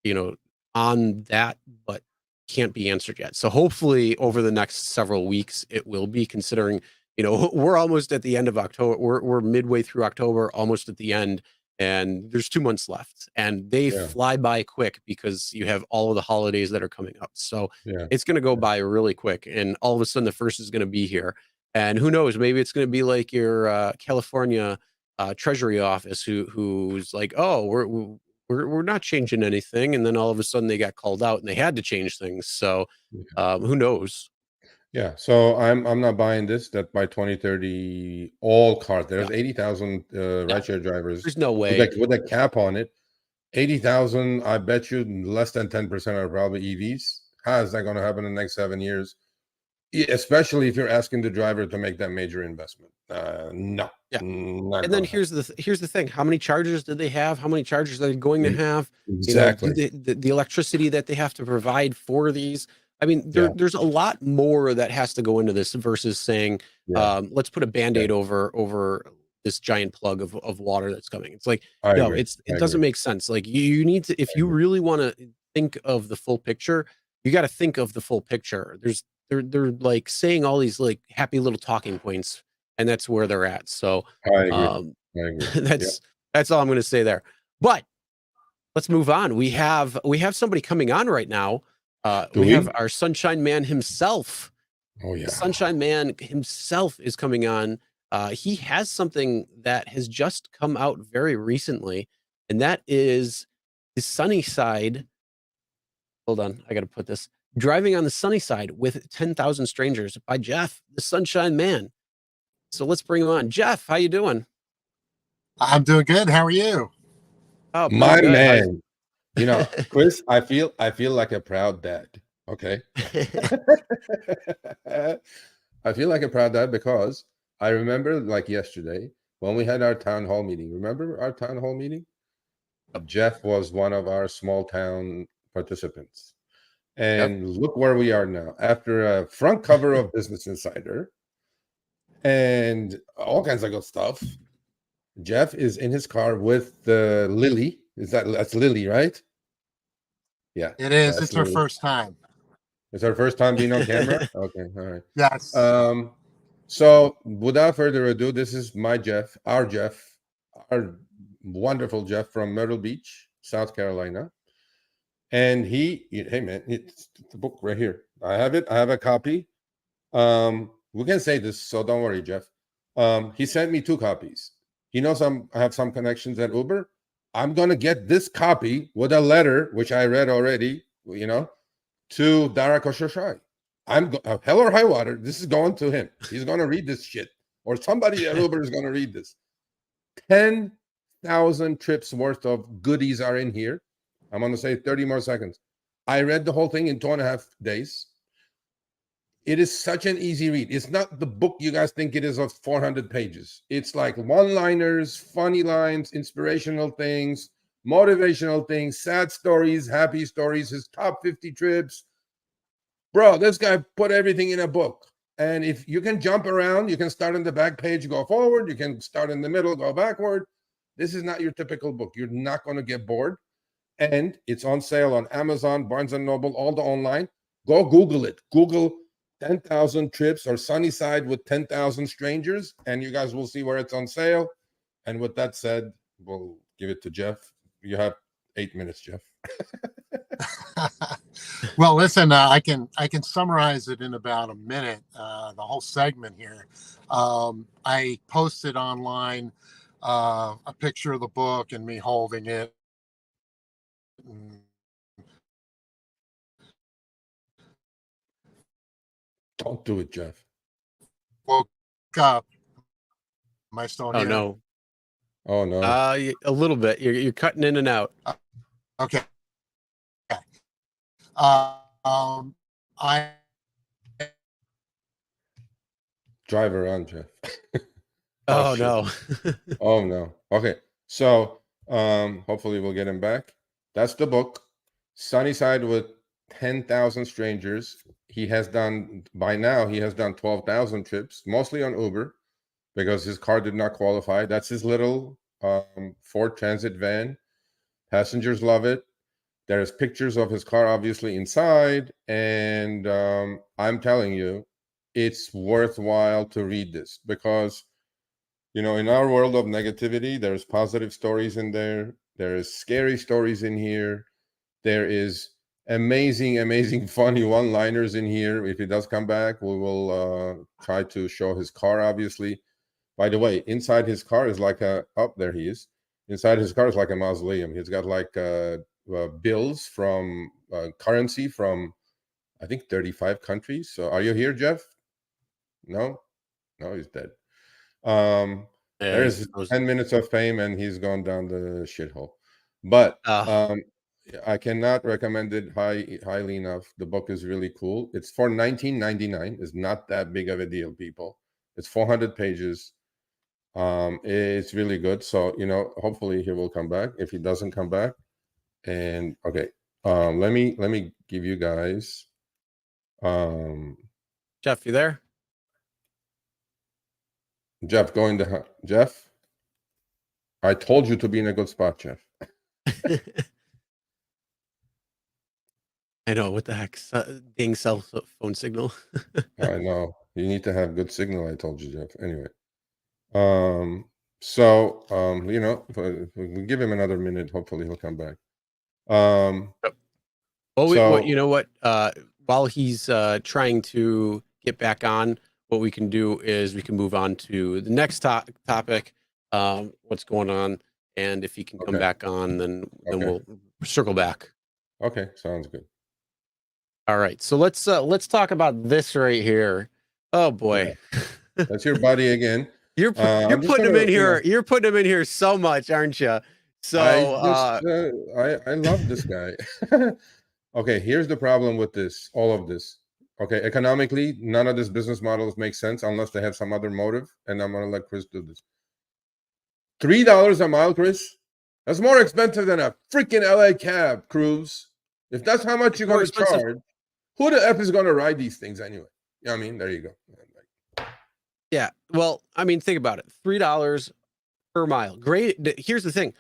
you know, on that, but can't be answered yet. So hopefully over the next several weeks, it will be, considering, you know, we're almost at the end of October. We're midway through October, almost at the end, and there's 2 months left, and they fly by quick because you have all of the holidays that are coming up. So it's going to go by really quick, and all of a sudden the first is going to be here. And who knows, maybe it's going to be like your California Treasury office who's like, oh, we're not changing anything, and then all of a sudden they got called out and they had to change things. So who knows? Yeah, so I'm not buying this, that by 2030 all cars, there's 80,000 rideshare drivers. There's no way with a cap on it. 80,000, I bet you less than 10% are probably EVs. How is that going to happen in the next 7 years? Especially if you're asking the driver to make that major investment. No. And then here's the thing: how many chargers do they have? How many chargers are they going to have? Exactly. You know, the electricity that they have to provide for these. I mean, there's a lot more that has to go into this versus saying, let's put a Band-Aid over this giant plug of water that's coming. It's like, it doesn't make sense. Like you need to, if you really want to think of the full picture, you got to think of the full picture. They're like saying all these like happy little talking points, and that's where they're at. So I agree. That's all I'm going to say there. But let's move on. We have somebody coming on right now. We have our Sunshine Man himself. Oh yeah, the Sunshine Man himself is coming on. He has something that has just come out very recently, and that is the Sunny Side. Hold on, I got to put this. Driving on the Sunny Side with 10,000 Strangers by Jeff, the Sunshine Man. So let's bring him on. Jeff, how you doing? I'm doing good. How are you? Oh, my man. You know, Chris, I feel like a proud dad. Okay. I feel like a proud dad because I remember like yesterday when we had our town hall meeting. Remember our town hall meeting? Jeff was one of our small town participants. And look where we are now. After a front cover of Business Insider and all kinds of good stuff, Jeff is in his car with Lily. That's Lily, right? Yeah. It is. It's Lily. Her first time. It's her first time being on camera? Okay, all right. Yes. So without further ado, this is my Jeff, our wonderful Jeff from Myrtle Beach, South Carolina. And hey man, it's the book right here. I have it. I have a copy. We can say this, so don't worry, Jeff. He sent me 2 copies. He knows I have some connections at Uber. I'm gonna get this copy with a letter, which I read already, you know, to Dara Khosrowshahi. Hell or high water, this is going to him. He's gonna read this shit, or somebody at Uber is gonna read this. 10,000 trips worth of goodies are in here. I'm going to say 30 more seconds. I read the whole thing in 2.5 days. It is such an easy read. It's not the book you guys think it is of 400 pages. It's like one-liners, funny lines, inspirational things, motivational things, sad stories, happy stories, his top 50 trips. Bro, this guy put everything in a book. And if you can jump around, you can start on the back page, go forward. You can start in the middle, go backward. This is not your typical book. You're not going to get bored. And it's on sale on Amazon, Barnes & Noble, all the online. Go Google it. Google 10,000 trips or Sunny Side with 10,000 strangers, and you guys will see where it's on sale. And with that said, we'll give it to Jeff. You have 8 minutes, Jeff. Well, listen, I can summarize it in about a minute, the whole segment here. I posted online a picture of the book and me holding it. Don't do it, Jeff. Woke up. Am I still Oh here? no. Oh no. A little bit. You're cutting in and out. Okay. I Drive around, Jeff. Oh, shit. no. Oh no. Okay. So hopefully we'll get him back. That's the book. Sunnyside with 10,000 strangers. He has done 12,000 trips, mostly on Uber, because his car did not qualify. That's his little Ford Transit van. Passengers love it. There's pictures of his car obviously inside, and I'm telling you, it's worthwhile to read this, because in our world of negativity, there's positive stories in there. There is scary stories in here. There is amazing funny one-liners in here. If he does come back, we will try to show his car, obviously. By the way, inside his car is like there he is. Inside his car is like a mausoleum. He's got like bills from currency from, I think, 35 countries. So are you here, Jeff? No, he's dead. There's 10 minutes of fame and he's gone down the shithole. But I cannot recommend it highly enough. The book is really cool. It's for $19.99. It's not that big of a deal, people. It's 400 pages. It's really good. So hopefully he will come back. If he doesn't come back, and okay, let me give you guys Jeff, you there? Jeff, Jeff, I told you to be in a good spot, Jeff. I know, what the heck? Ding cell phone signal. I know. You need to have good signal, I told you, Jeff. Anyway. So we'll give him another minute. Hopefully he'll come back. Well, you know what? While he's trying to get back on, what we can do is we can move on to the next topic. What's going on, and if he can come back on, then we'll circle back. Okay, sounds good. All right, so let's talk about this right here. Oh boy, that's your buddy again. You're putting him in here. You're putting him in here so much, aren't you? So I love this guy. Okay, here's the problem with all of this. Okay, economically, none of these business models make sense unless they have some other motive, and I'm gonna let Chris do this. $3 a mile, Chris. That's more expensive than a freaking LA cab cruise. If that's how much you're gonna charge, who the F is gonna ride these things anyway? You know what I mean? There you go. Yeah. Well, I mean, think about it. $3 per mile. Great. Here's the thing.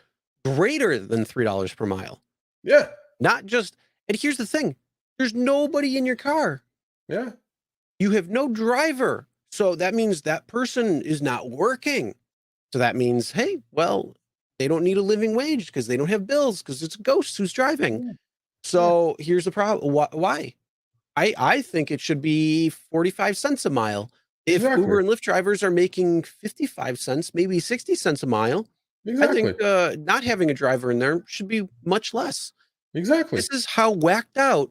Greater than $3 per mile. Yeah. Not just, and here's the thing. There's nobody in your car. Yeah. You have no driver. So that means that person is not working. So that means, hey, well, they don't need a living wage because they don't have bills because it's a ghost who's driving. Yeah. So here's the problem. Why? I think it should be 45 cents a mile. If Uber and Lyft drivers are making 55 cents, maybe 60 cents a mile, I think not having a driver in there should be much less. Exactly. This is how whacked out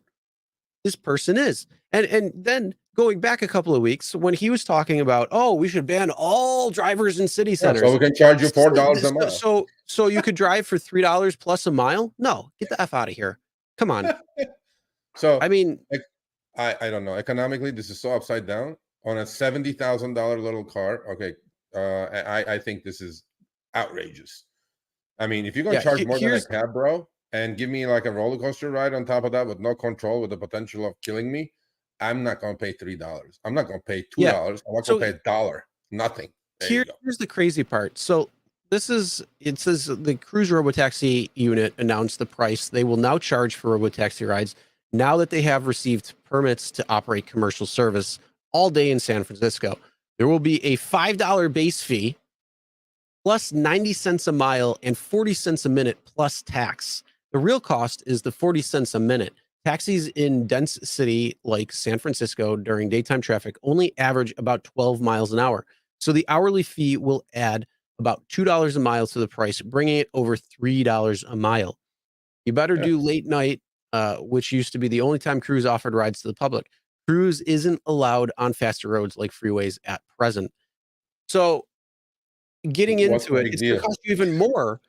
this person is. And then going back a couple of weeks when he was talking about, we should ban all drivers in city centers. So we can charge you $4 a mile. So you could drive for $3 plus a mile? No, get the F out of here. Come on. So I mean, I don't know. Economically, this is so upside down. On a $70,000 little car, okay, I think this is outrageous. I mean, if you're going to charge more than a cab, bro, and give me like a roller coaster ride on top of that with no control, with the potential of killing me, I'm not going to pay $3. I'm not going to pay $2. I'm not going to pay $1. Nothing. Here's the crazy part. So it says the Cruise Robotaxi unit announced the price. They will now charge for robotaxi rides now that they have received permits to operate commercial service all day in San Francisco. There will be a $5 base fee plus 90 cents a mile and 40 cents a minute plus tax. The real cost is the 40 cents a minute. Taxis in dense city like San Francisco during daytime traffic only average about 12 miles an hour. So the hourly fee will add about $2 a mile to the price, bringing it over $3 a mile. You better do late night, which used to be the only time Cruise offered rides to the public. Cruise isn't allowed on faster roads like freeways at present. So getting What's into the it, big it's going to deal? cost you even more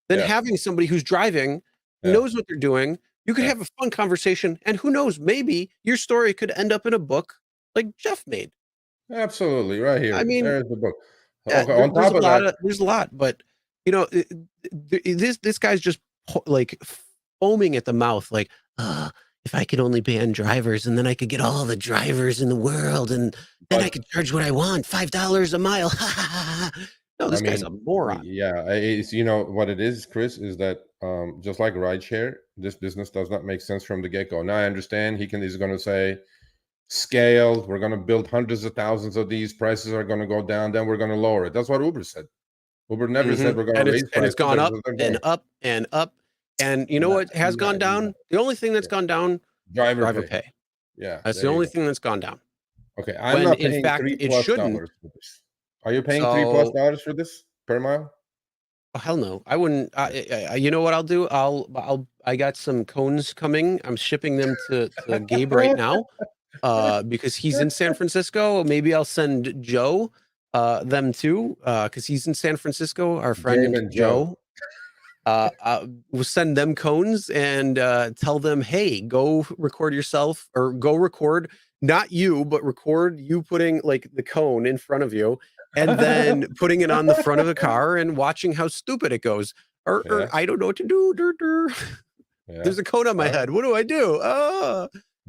than Yeah. having somebody who's driving, Yeah. knows what they're doing. You could Yeah. have a fun conversation, and who knows, maybe your story could end up in a book like Jeff made. Absolutely, right here. I mean, There's the book. Okay, on there's top of that, there's a lot, but you know, this guy's just like foaming at the mouth, like, if I could only ban drivers, and then I could get all the drivers in the world, and then I but could charge what I want, $5 a mile. No, I this guy's mean, a moron. yeah, it's what it is, Chris, is that just like rideshare, this business does not make sense from the get-go. Now I understand he's going to say scale, we're going to build hundreds of thousands of these, prices are going to go down, then we're going to lower it. That's what Uber said. Uber never said we're going to raise prices. And it's gone up They're and going. up and up. And you know what has gone down? The only thing that's gone down, driver pay. Yeah, That's the there you only go. thing that's gone down. Okay, I'm When not in paying fact it $3+ shouldn't. for this. Are you paying So- $3+ for this per mile? Oh, hell no, I wouldn't. You know what I'll do? I got some cones coming. I'm shipping them to Gabe right now, because he's in San Francisco. Maybe I'll send Joe them too, because he's in San Francisco. Our friend Gabe and Joe. We'll send them cones and tell them, hey, go record yourself, or go record, not you, but record you putting like the cone in front of you, and then putting it on the front of the car and watching how stupid it goes. Or Yeah. I don't know what to do. Yeah. There's a cone on my head. What do I do?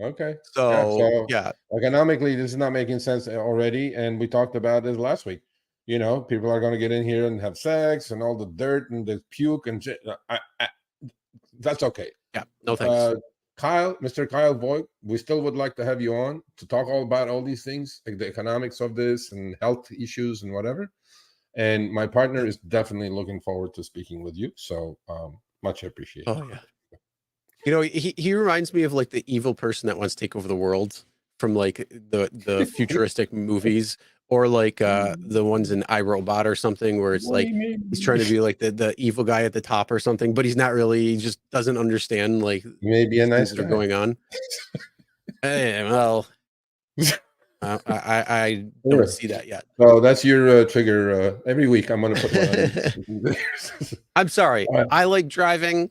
Okay. So Yeah. Economically, this is not making sense already, and we talked about this last week. You know, people are going to get in here and have sex and all the dirt and the puke and shit. That's okay. Yeah, no thanks. Mr. Kyle Voigt, we still would like to have you on to talk all about all these things, like the economics of this and health issues and whatever. And my partner is definitely looking forward to speaking with you. So much appreciated. Oh yeah. You know, he reminds me of like the evil person that wants to take over the world from like the futuristic movies, or like the ones in iRobot or something, where it's like he's trying to be like the evil guy at the top or something, but he's not really. He just doesn't understand like maybe a nice things that guy. are going on. Well, I don't see that yet. So that's your trigger. Every week I'm going to put one on. I'm sorry. I like driving.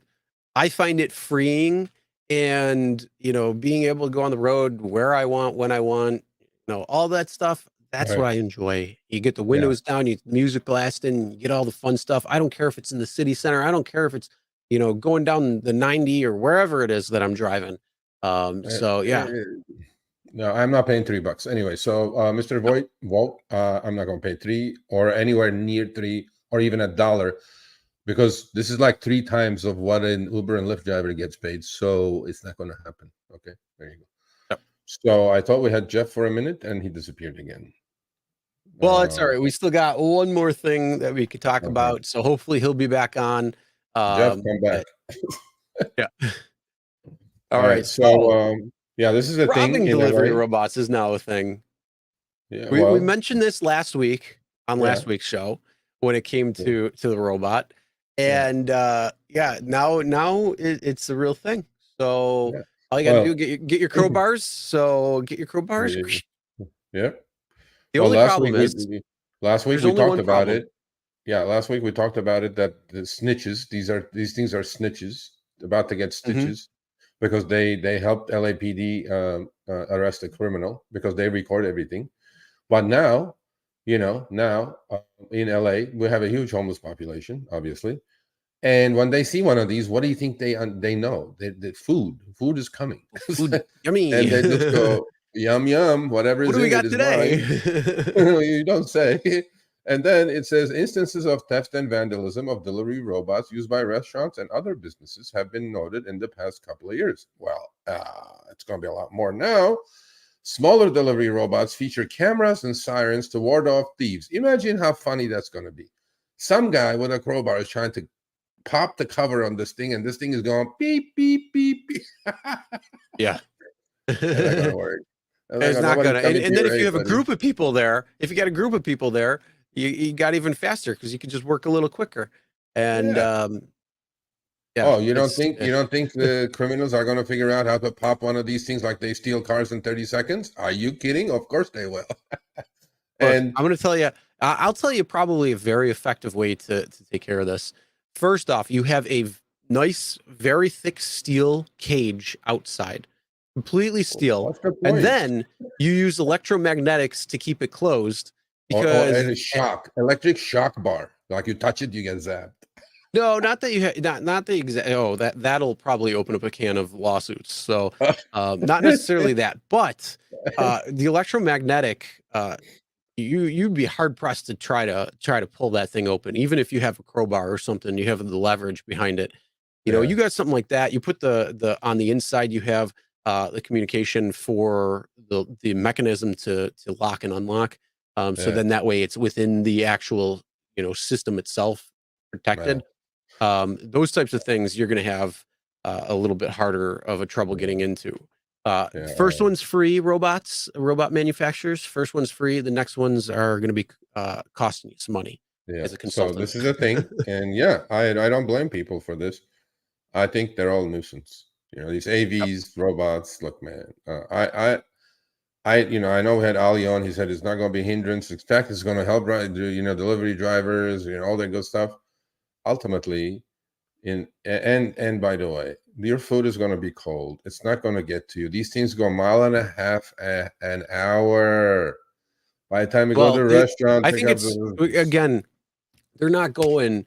I find it freeing, and you know, being able to go on the road where I want, when I want, you know, all that stuff. That's Right. what I enjoy. You get the windows down, you music blasting, you get all the fun stuff. I don't care if it's in the city center. I don't care if it's, you know, going down the 90 or wherever it is that I'm driving. So yeah. No, I'm not paying $3 anyway. So, Mr. Voigt, I'm not going to pay $3 or anywhere near $3 or even $1, because this is like 3 times of what an Uber and Lyft driver gets paid. So it's not going to happen. Okay, there you go. Yep. So I thought we had Jeff for a minute, and he disappeared again. Well, it's all right. We still got one more thing that we could talk Okay. about. So hopefully he'll be back on. Jeff, come back. Yeah. All right. So, yeah, this is a thing. Robbing in delivery LA. robots is now a thing. Yeah, We mentioned this last week on Yeah. last week's show when it came to the robot, and now it's a real thing. So Yeah. all you got to do get your crowbars. So get your crowbars. Yeah. The only problem is last week there's we only talked one about problem. it. Yeah, last week we talked about it, that the snitches, these things are snitches about to get stitches, because they helped LAPD arrest a criminal because they record everything. But now, you know, in LA we have a huge homeless population, obviously. And when they see one of these, what do you think they know? The food is coming. Food, yummy. And they just go, yum, yum, whatever What is do we in got it is today? mine. You don't say. And then it says instances of theft and vandalism of delivery robots used by restaurants and other businesses have been noted in the past couple of years. Well, it's going to be a lot more now. Smaller delivery robots feature cameras and sirens to ward off thieves. Imagine how funny that's going to be. Some guy with a crowbar is trying to pop the cover on this thing, and this thing is going beep, beep, beep, beep. Yeah. That's not going to work. It's not gonna. And then if you have a buddy. group of people there, you got even faster because you can just work a little quicker. And Yeah. Oh, you don't it's- think the criminals are going to figure out how to pop one of these things like they steal cars in 30 seconds? Are you kidding? Of course they will. Look, And I'm going to tell you, I'll tell you probably a very effective way to take care of this. First off, you have a nice, very thick steel cage outside, completely steel. what's the And point? then you use electromagnetics to keep it closed Or because and a shock, electric shock bar. Like you touch it, you get zapped. no, not that you not the exact. Oh, that'll probably open up a can of lawsuits. So, not necessarily that, but the electromagnetic, you'd be hard pressed to try to pull that thing open, even if you have a crowbar or something. You have the leverage behind it. You know, Yeah. you got something like that. You put the on the inside. You have the communication for the mechanism to lock and unlock. So Yeah. then that way it's within the actual system itself protected. Those types of things you're going to have a little bit harder of a trouble getting into. First one's free, robot manufacturers. First one's free. The next ones are going to be costing you some money as a So consultant. this is a thing, and yeah, I don't blame people for this. I think they're all nuisance. These AVs, robots. Look, man, I know we had Ali on. He said it's not going to be a hindrance. In fact, it's going to help, right? Delivery drivers, all that good stuff. Ultimately, and by the way, your food is going to be cold. It's not going to get to you. These things go 1.5 miles an hour. By the time you go to the restaurant, I think again, they're not going,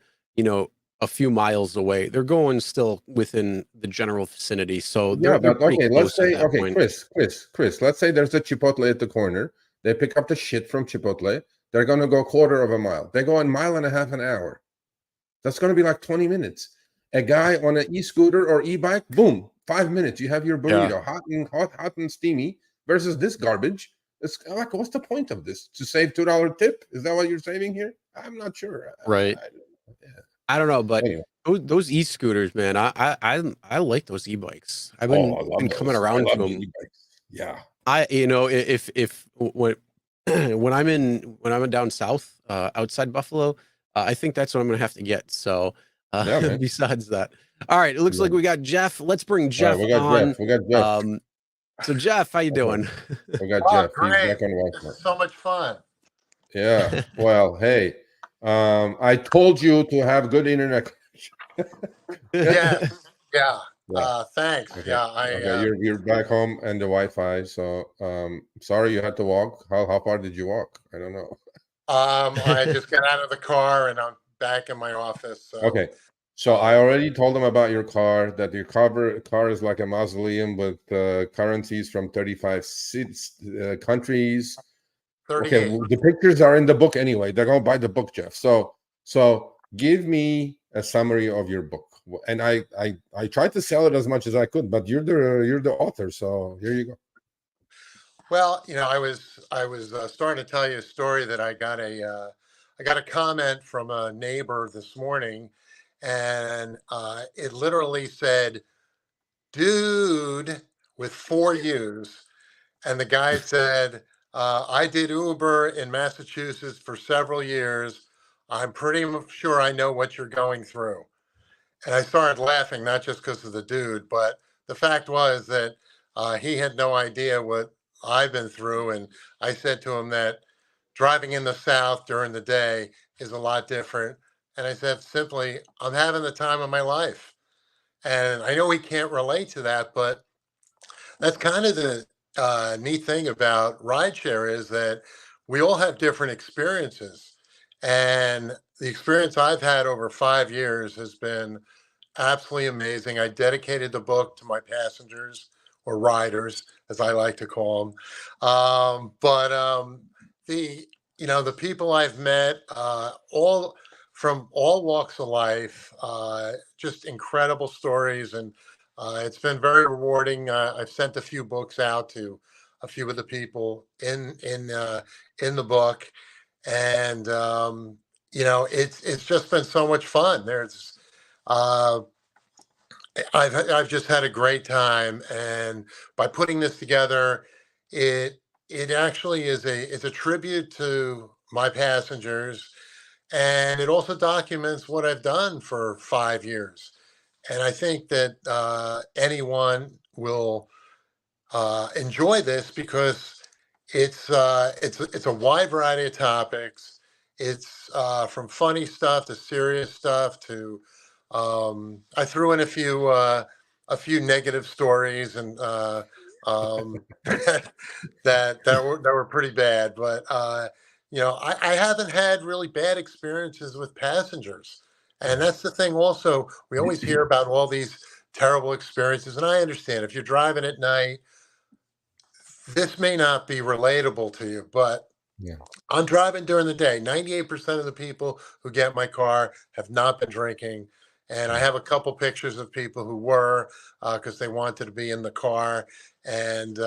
a few miles away. They're going still within the general vicinity. So they're but pretty okay, let's close at say, that point. Chris, let's say there's a Chipotle at the corner. They pick up the shit from Chipotle. They're going to go 1/4 mile. They go 1.5 miles an hour. That's going to be like 20 minutes. A guy on an e-scooter or e-bike, boom, 5 minutes. You have your burrito hot and steamy versus this garbage. It's like, what's the point of this? To save $2 tip? Is that what you're saving here? I'm not sure. Right. I don't know, but Anyway. those e-scooters, man, I like those e-bikes. I've been coming around to them. Yeah. When I'm in down south, outside Buffalo, I think that's what I'm gonna have to get. So besides that, all right, it looks like we got Jeff. Let's bring Jeff on. We got Jeff. So Jeff, how you doing? We got Jeff. Great. He's back on Wi-Fi. This is so much fun. Yeah. Well, hey, I told you to have good internet. Yes. Yeah. Thanks. Okay. Yeah. You're back home and the Wi-Fi. So sorry you had to walk. How far did you walk? I don't know. I just got out of the car and I'm back in my office. So. Okay. So I already told them about your car, that your car is like a mausoleum with currencies from 35 countries. 38. Okay, well, the pictures are in the book anyway. They're going to buy the book, Jeff. So give me a summary of your book. And I tried to sell it as much as I could, but you're the author, so here you go. Well, I was starting to tell you a story that I got a comment from a neighbor this morning, and it literally said, "Dude," with 4 U's, and the guy said, "I did Uber in Massachusetts for several years. I'm pretty sure I know what you're going through." And I started laughing, not just because of the dude, but the fact was that he had no idea what I've been through. And I said to him that driving in the South during the day is a lot different. And I said, simply, I'm having the time of my life. And I know he can't relate to that, but that's kind of the neat thing about rideshare is that we all have different experiences. And the experience I've had over 5 years has been absolutely amazing. I dedicated the book to my passengers, or riders, as I like to call them. The people I've met, all from all walks of life, just incredible stories, and it's been very rewarding. I've sent a few books out to a few of the people in the book, and it's just been so much fun. I've just had a great time, and by putting this together, it actually is a tribute to my passengers, and it also documents what I've done for 5 years. And I think that anyone will enjoy this because it's a wide variety of topics. It's from funny stuff to serious stuff to I threw in a few negative stories and that were pretty bad. But I haven't had really bad experiences with passengers, and that's the thing. Also, we always hear about all these terrible experiences, and I understand if you're driving at night, this may not be relatable to you, but Yeah. I'm driving during the day. 98% of the people who get in my car have not been drinking. And I have a couple pictures of people who were because they wanted to be in the car. And,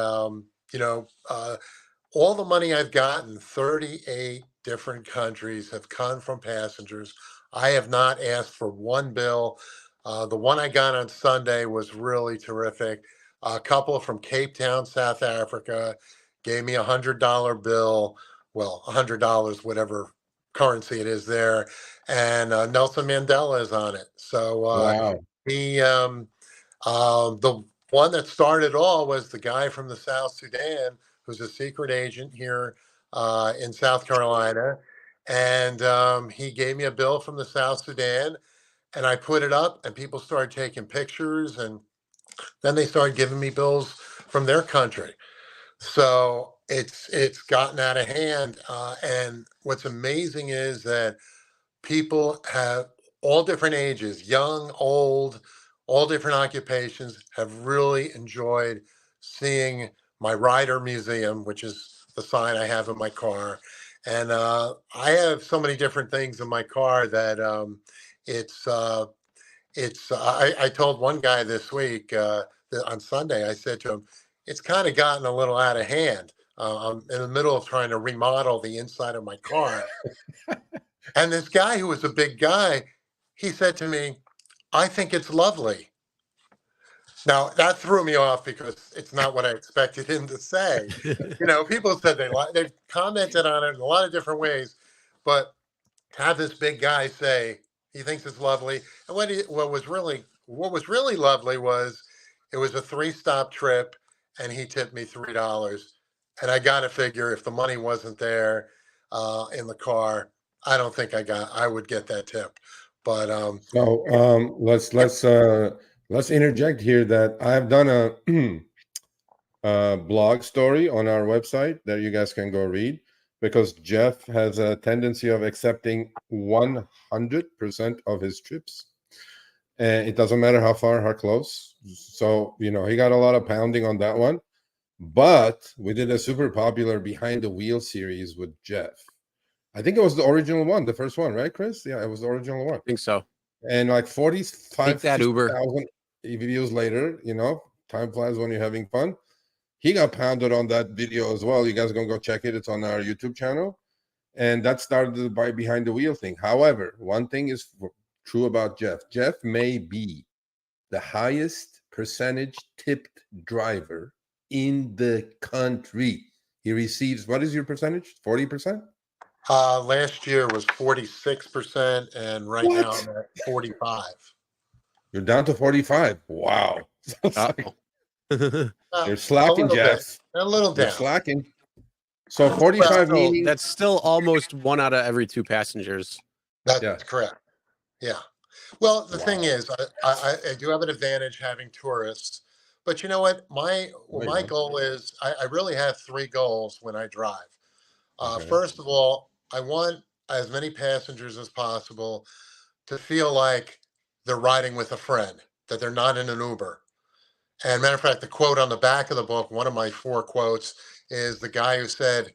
all the money I've gotten, 38 different countries have come from passengers. I have not asked for one bill. The one I got on Sunday was really terrific. A couple from Cape Town, South Africa, gave me $100 bill. Well, $100, whatever currency it is there. And Nelson Mandela is on it. So Wow. the one that started all was the guy from the South Sudan, who's a secret agent here in South Carolina. And he gave me a bill from the South Sudan, and I put it up, and people started taking pictures, and then they started giving me bills from their country. So it's gotten out of hand. And what's amazing is that people have all different ages, young, old, all different occupations, have really enjoyed seeing my rider museum, which is the sign I have in my car. And I have so many different things in my car that it's I told one guy this week on Sunday, I said to him, it's kind of gotten a little out of hand. I'm in the middle of trying to remodel the inside of my car. And this guy who was a big guy, he said to me, I think it's lovely. Now, that threw me off because it's not what I expected him to say. People said they've commented on it in a lot of different ways, but have this big guy say he thinks it's lovely. And what was really lovely was it was a 3-stop trip, and he tipped me $3. And I got to figure if the money wasn't there in the car, I don't think I would get that tip. But So let's interject here that I've done a blog story on our website that you guys can go read, because Jeff has a tendency of accepting 100% of his trips, and it doesn't matter how far, how close. So he got a lot of pounding on that one. But we did a super popular Behind the Wheel series with Jeff. I think it was the original one, the first one, right, Chris? Yeah, it was the original one. I think so. And like 50,000 videos later, time flies when you're having fun. He got pounded on that video as well. You guys are going to go check it. It's on our YouTube channel. And that started the Behind the Wheel thing. However, one thing is true about Jeff. Jeff may be the highest percentage tipped driver in the country. He receives, what is your percentage? 40%? Last year was 46%, and right now I'm at 45. You're down to 45. Wow. You're slacking, Jeff. A little down. You're slacking. So 45 meaning that's still almost 1 out of every 2 passengers. That's correct. Yeah. Well, the thing is, I do have an advantage having tourists, but you know what? My goal is I really have 3 goals when I drive. First of all, I want as many passengers as possible to feel like they're riding with a friend, that they're not in an Uber. And matter of fact, the quote on the back of the book, one of my 4 quotes, is the guy who said,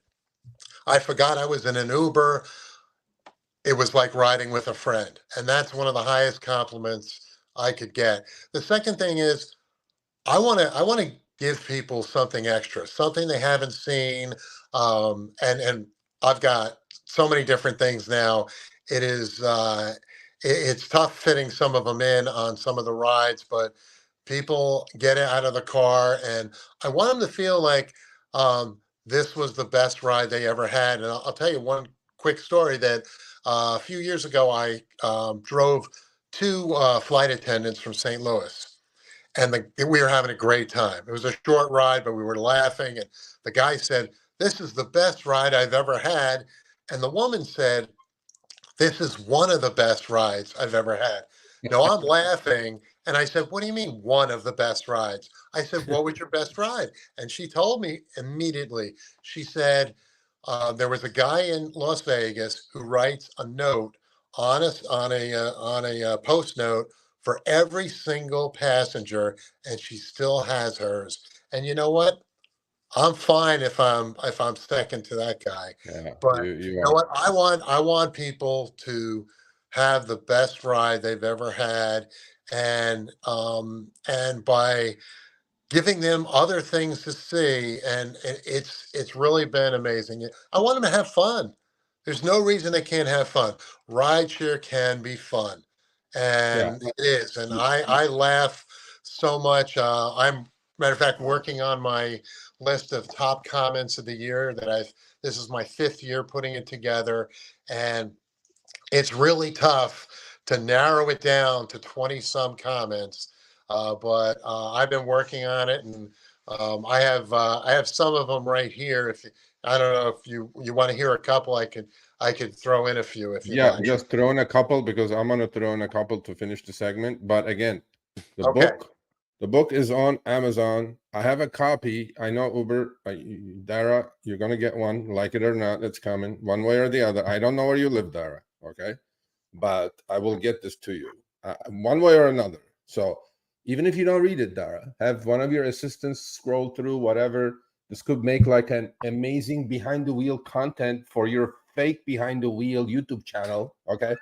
I forgot I was in an Uber. It was like riding with a friend. And that's one of the highest compliments I could get. The second thing is I want to give people something extra, something they haven't seen. And I've got so many different things now. It is it's tough fitting some of them in on some of the rides, but people get out of the car, and I want them to feel like this was the best ride they ever had. And I'll tell you one quick story that a few years ago I drove two flight attendants from St. Louis, and we were having a great time. It was a short ride, but we were laughing. And the guy said, "This is the best ride I've ever had." And the woman said, "This is one of the best rides I've ever had." No, I'm laughing. And I said, "What do you mean one of the best rides?" I said, "What was your best ride?" And she told me immediately. She said, there was a guy in Las Vegas who writes a note on a post note for every single passenger, and she still has hers. And you know what? I'm fine if I'm second to that guy. Yeah, But you you know are. what? I want people to have the best ride they've ever had, and by giving them other things to see, and it's really been amazing. I want them to have fun. There's no reason they can't have fun. Rideshare can be fun, Yeah. and it is. And I laugh so much. I'm, matter of fact, working on my list of top comments of the year that I've. This is my 5th year putting it together, and it's really tough to narrow it down to 20 some comments. But I've been working on it, and I have some of them right here. If I don't know if you want to hear a couple, I could throw in a few if you'd Yeah, like. just throw in a couple because I'm gonna throw in a couple to finish the segment. But again, the Okay. book is on Amazon. I have a copy. I know Uber, Dara, you're gonna get one, like it or not. It's coming one way or the other. I don't know where you live, Dara. Okay, but I will get this to you one way or another. So even if you don't read it, Dara, have one of your assistants scroll through whatever. This could make like an amazing behind the wheel content for your fake behind the wheel YouTube channel. Okay,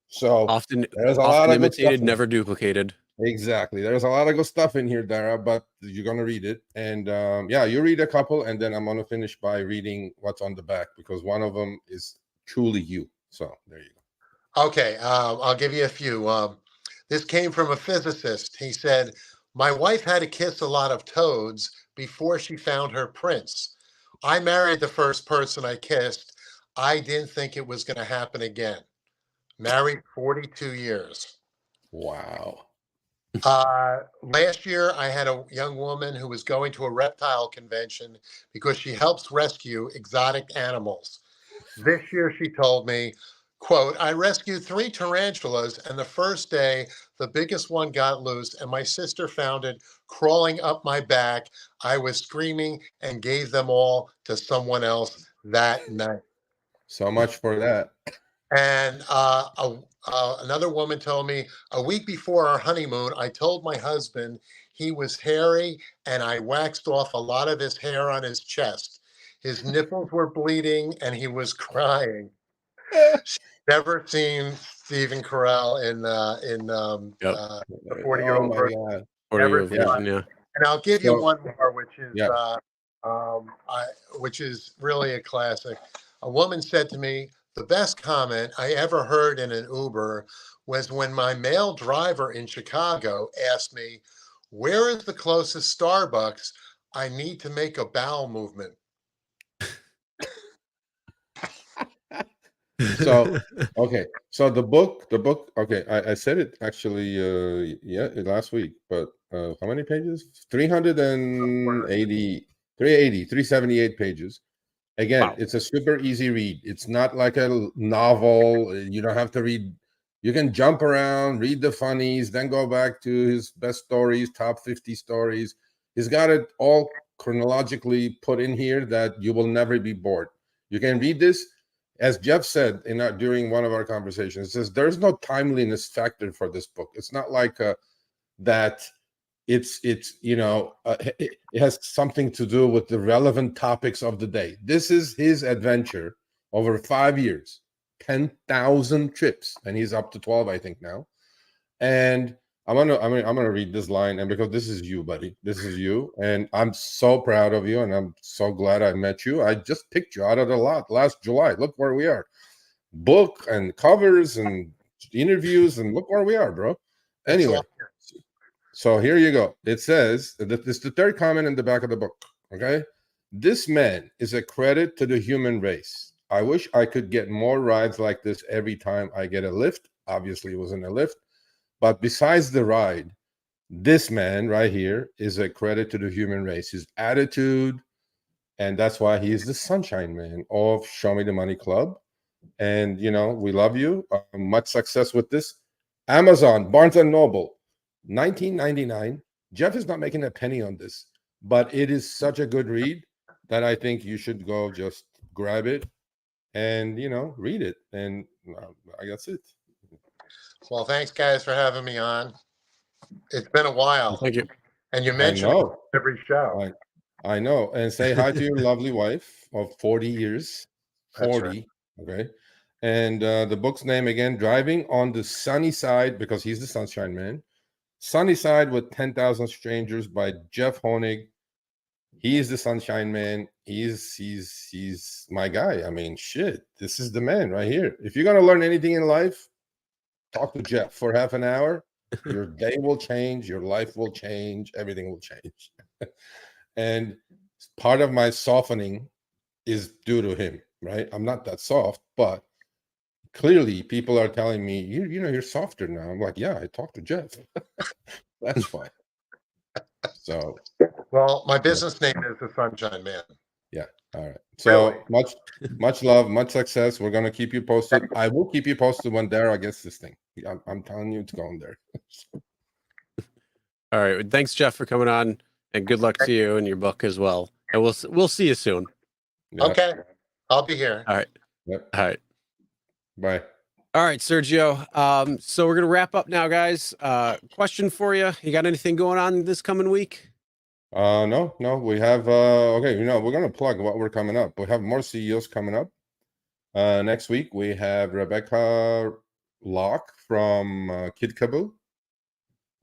so Often there's a lot of good stuff imitated, in never duplicated. Exactly. There's a lot of good stuff in here, Dara, but you're gonna read it, and yeah, you read a couple, and then I'm gonna finish by reading what's on the back because one of them is truly you. So there you go. Okay, I'll give you a few. This came from a physicist. He said, "My wife had to kiss a lot of toads before she found her prince. I married the first person I kissed. I didn't think it was going to happen again. Married 42 years." Wow. Last year, I had a young woman who was going to a reptile convention because she helps rescue exotic animals. This year, she told me, quote, "I rescued 3 tarantulas, and the first day, the biggest one got loose, and my sister found it crawling up my back. I was screaming and gave them all to someone else that night." So much for that. And another woman told me, "A week before our honeymoon, I told my husband he was hairy, and I waxed off a lot of his hair on his chest. His nipples were bleeding, and he was crying." She's never seen Stephen Carell in Yep. the 40-year-old Oh my version. God. Or Never your seen version, it. yeah. And I'll give you So- one more, which is Yeah. which is really a classic. A woman said to me, "The best comment I ever heard in an Uber was when my male driver in Chicago asked me, 'Where is the closest Starbucks? I need to make a bowel movement.'" So okay, so the book. Okay, I said it actually. Yeah, last week. But how many pages? 378 pages. Again, Wow. it's a super easy read. It's not like a novel. You don't have to read. You can jump around, read the funnies, then go back to his best stories, top 50 stories. He's got it all chronologically put in here that you will never be bored. You can read this. As Jeff said during one of our conversations, says there's no timeliness factor for this book. It's not like that. It has something to do with the relevant topics of the day. This is his adventure over 5 years, 10,000 trips, and he's up to 12, I think now. And I'm gonna read this line, and because this is you, buddy, this is you, and I'm so proud of you, and I'm so glad I met you. I just picked you out of the lot last July. Look where we are, book and covers and interviews, and look where we are, bro. Anyway, so here you go. It says that this is the third comment in the back of the book. Okay, this man is a credit to the human race. I wish I could get more rides like this every time I get a lift. Obviously, it was in a lift. But besides the ride, this man right here is a credit to the human race. His attitude, and that's why he is the sunshine man of Show Me the Money Club. And we love you. Much success with this. Amazon, Barnes and Noble, $19.99. Jeff is not making a penny on this, but it is such a good read that I think you should go just grab it and read it. And I guess it. Well, thanks guys for having me on. It's been a while. Thank you. And you mentioned it every show. I know. And say hi to your lovely wife of 40 years. 40. Right. Okay. And the book's name again, Driving on the Sunny Side, because he's the sunshine man. Sunny Side with 10,000 Strangers by Jeff Honig. He is the sunshine man. He's my guy. I mean, shit, this is the man right here. If you're going to learn anything in life, talk to Jeff for half an hour. Your day will change. Your life will change. Everything will change. And part of my softening is due to him, right? I'm not that soft, but clearly people are telling me, you're softer now. I'm like, yeah, I talked to Jeff. That's fine. So, well, my business name is the Sunshine Man. Yeah. All right. So much love, much success. We're going to keep you posted. I will keep you posted when Dara gets this thing. I'm telling you, it's going there. All right. Thanks, Jeff, for coming on, and good luck to you and your book as well. And we'll see you soon. Yeah. Okay. I'll be here. All right. Yep. All right. Bye. All right, Sergio. So we're going to wrap up now, guys. Question for you. You got anything going on this coming week? No, we have, okay, we're going to plug what we're coming up. We have more CEOs coming up. Next week, we have Rebecca Locke from Kid Kaboo.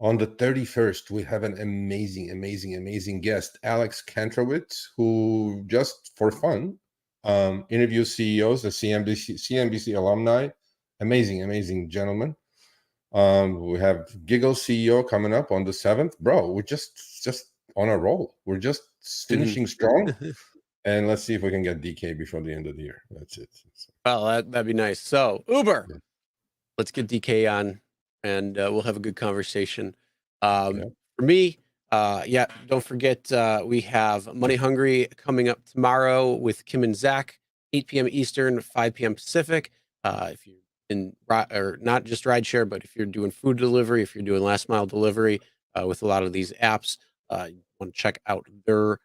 On the 31st, we have an amazing guest, Alex Kantrowitz, who just for fun, interviews CEOs, the CNBC alumni. Amazing gentleman. We have Giggle CEO coming up on the 7th. Bro, we're just on a roll. We're just finishing strong. And let's see if we can get DK before the end of the year. That's it. Well, that'd be nice. So Uber, let's get DK on, and we'll have a good conversation. For me, don't forget, we have Money Hungry coming up tomorrow with Kim and Zach, 8 p.m. Eastern, 5 p.m. Pacific. If you're or not just rideshare, but if you're doing food delivery, if you're doing last mile delivery with a lot of these apps, you want to check out their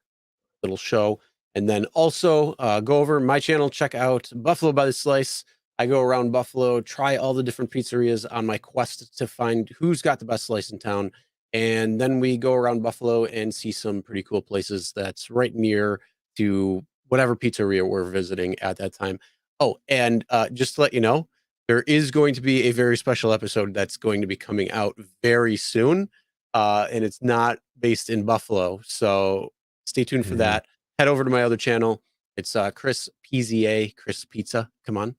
little show. And then also go over my channel, check out Buffalo by the Slice. I go around Buffalo, try all the different pizzerias on my quest to find who's got the best slice in town. And then we go around Buffalo and see some pretty cool places that's right near to whatever pizzeria we're visiting at that time. Oh, and just to let you know, there is going to be a very special episode that's going to be coming out very soon. And it's not based in Buffalo. So stay tuned for that. Head over to my other channel. It's Chris PZA, Chris Pizza. Come on.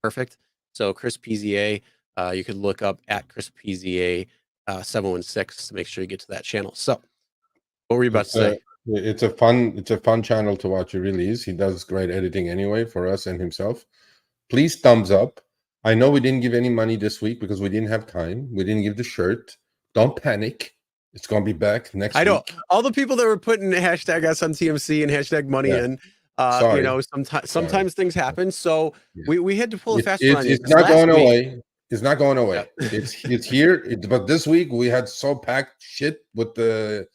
Perfect. So Chris PZA, you could look up at Chris PZA 716 to make sure you get to that channel. So what were you about to say? It's a fun channel to watch. It really is. He does great editing anyway for us and himself. Please thumbs up. I know we didn't give any money this week because we didn't have time. We didn't give the shirt. Don't panic. It's going to be back next week. I know all the people that were putting hashtag us on TMC and hashtag money in, sometimes things happen. So we had to pull a fast one on you. It's not going away. It's not going away. It's here. But this week we had so packed shit with the,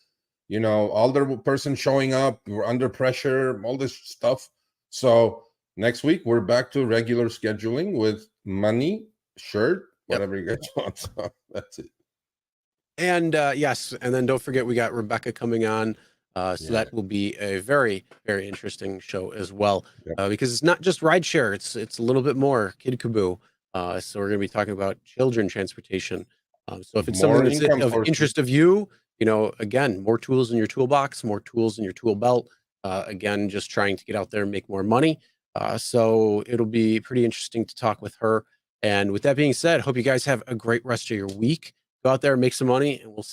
older person showing up. We were under pressure, all this stuff. So next week we're back to regular scheduling with money, shirt, whatever you guys want. So that's it. And yes, and then don't forget we got Rebecca coming on. So that will be a very, very interesting show as well. Because it's not just rideshare, it's a little bit more Kid Kaboo. So we're going to be talking about children transportation. So if it's something that's of interest of you, again, more tools in your toolbox, more tools in your tool belt. Again, just trying to get out there and make more money. So it'll be pretty interesting to talk with her. And with that being said, hope you guys have a great rest of your week. Go out there and make some money, and we'll see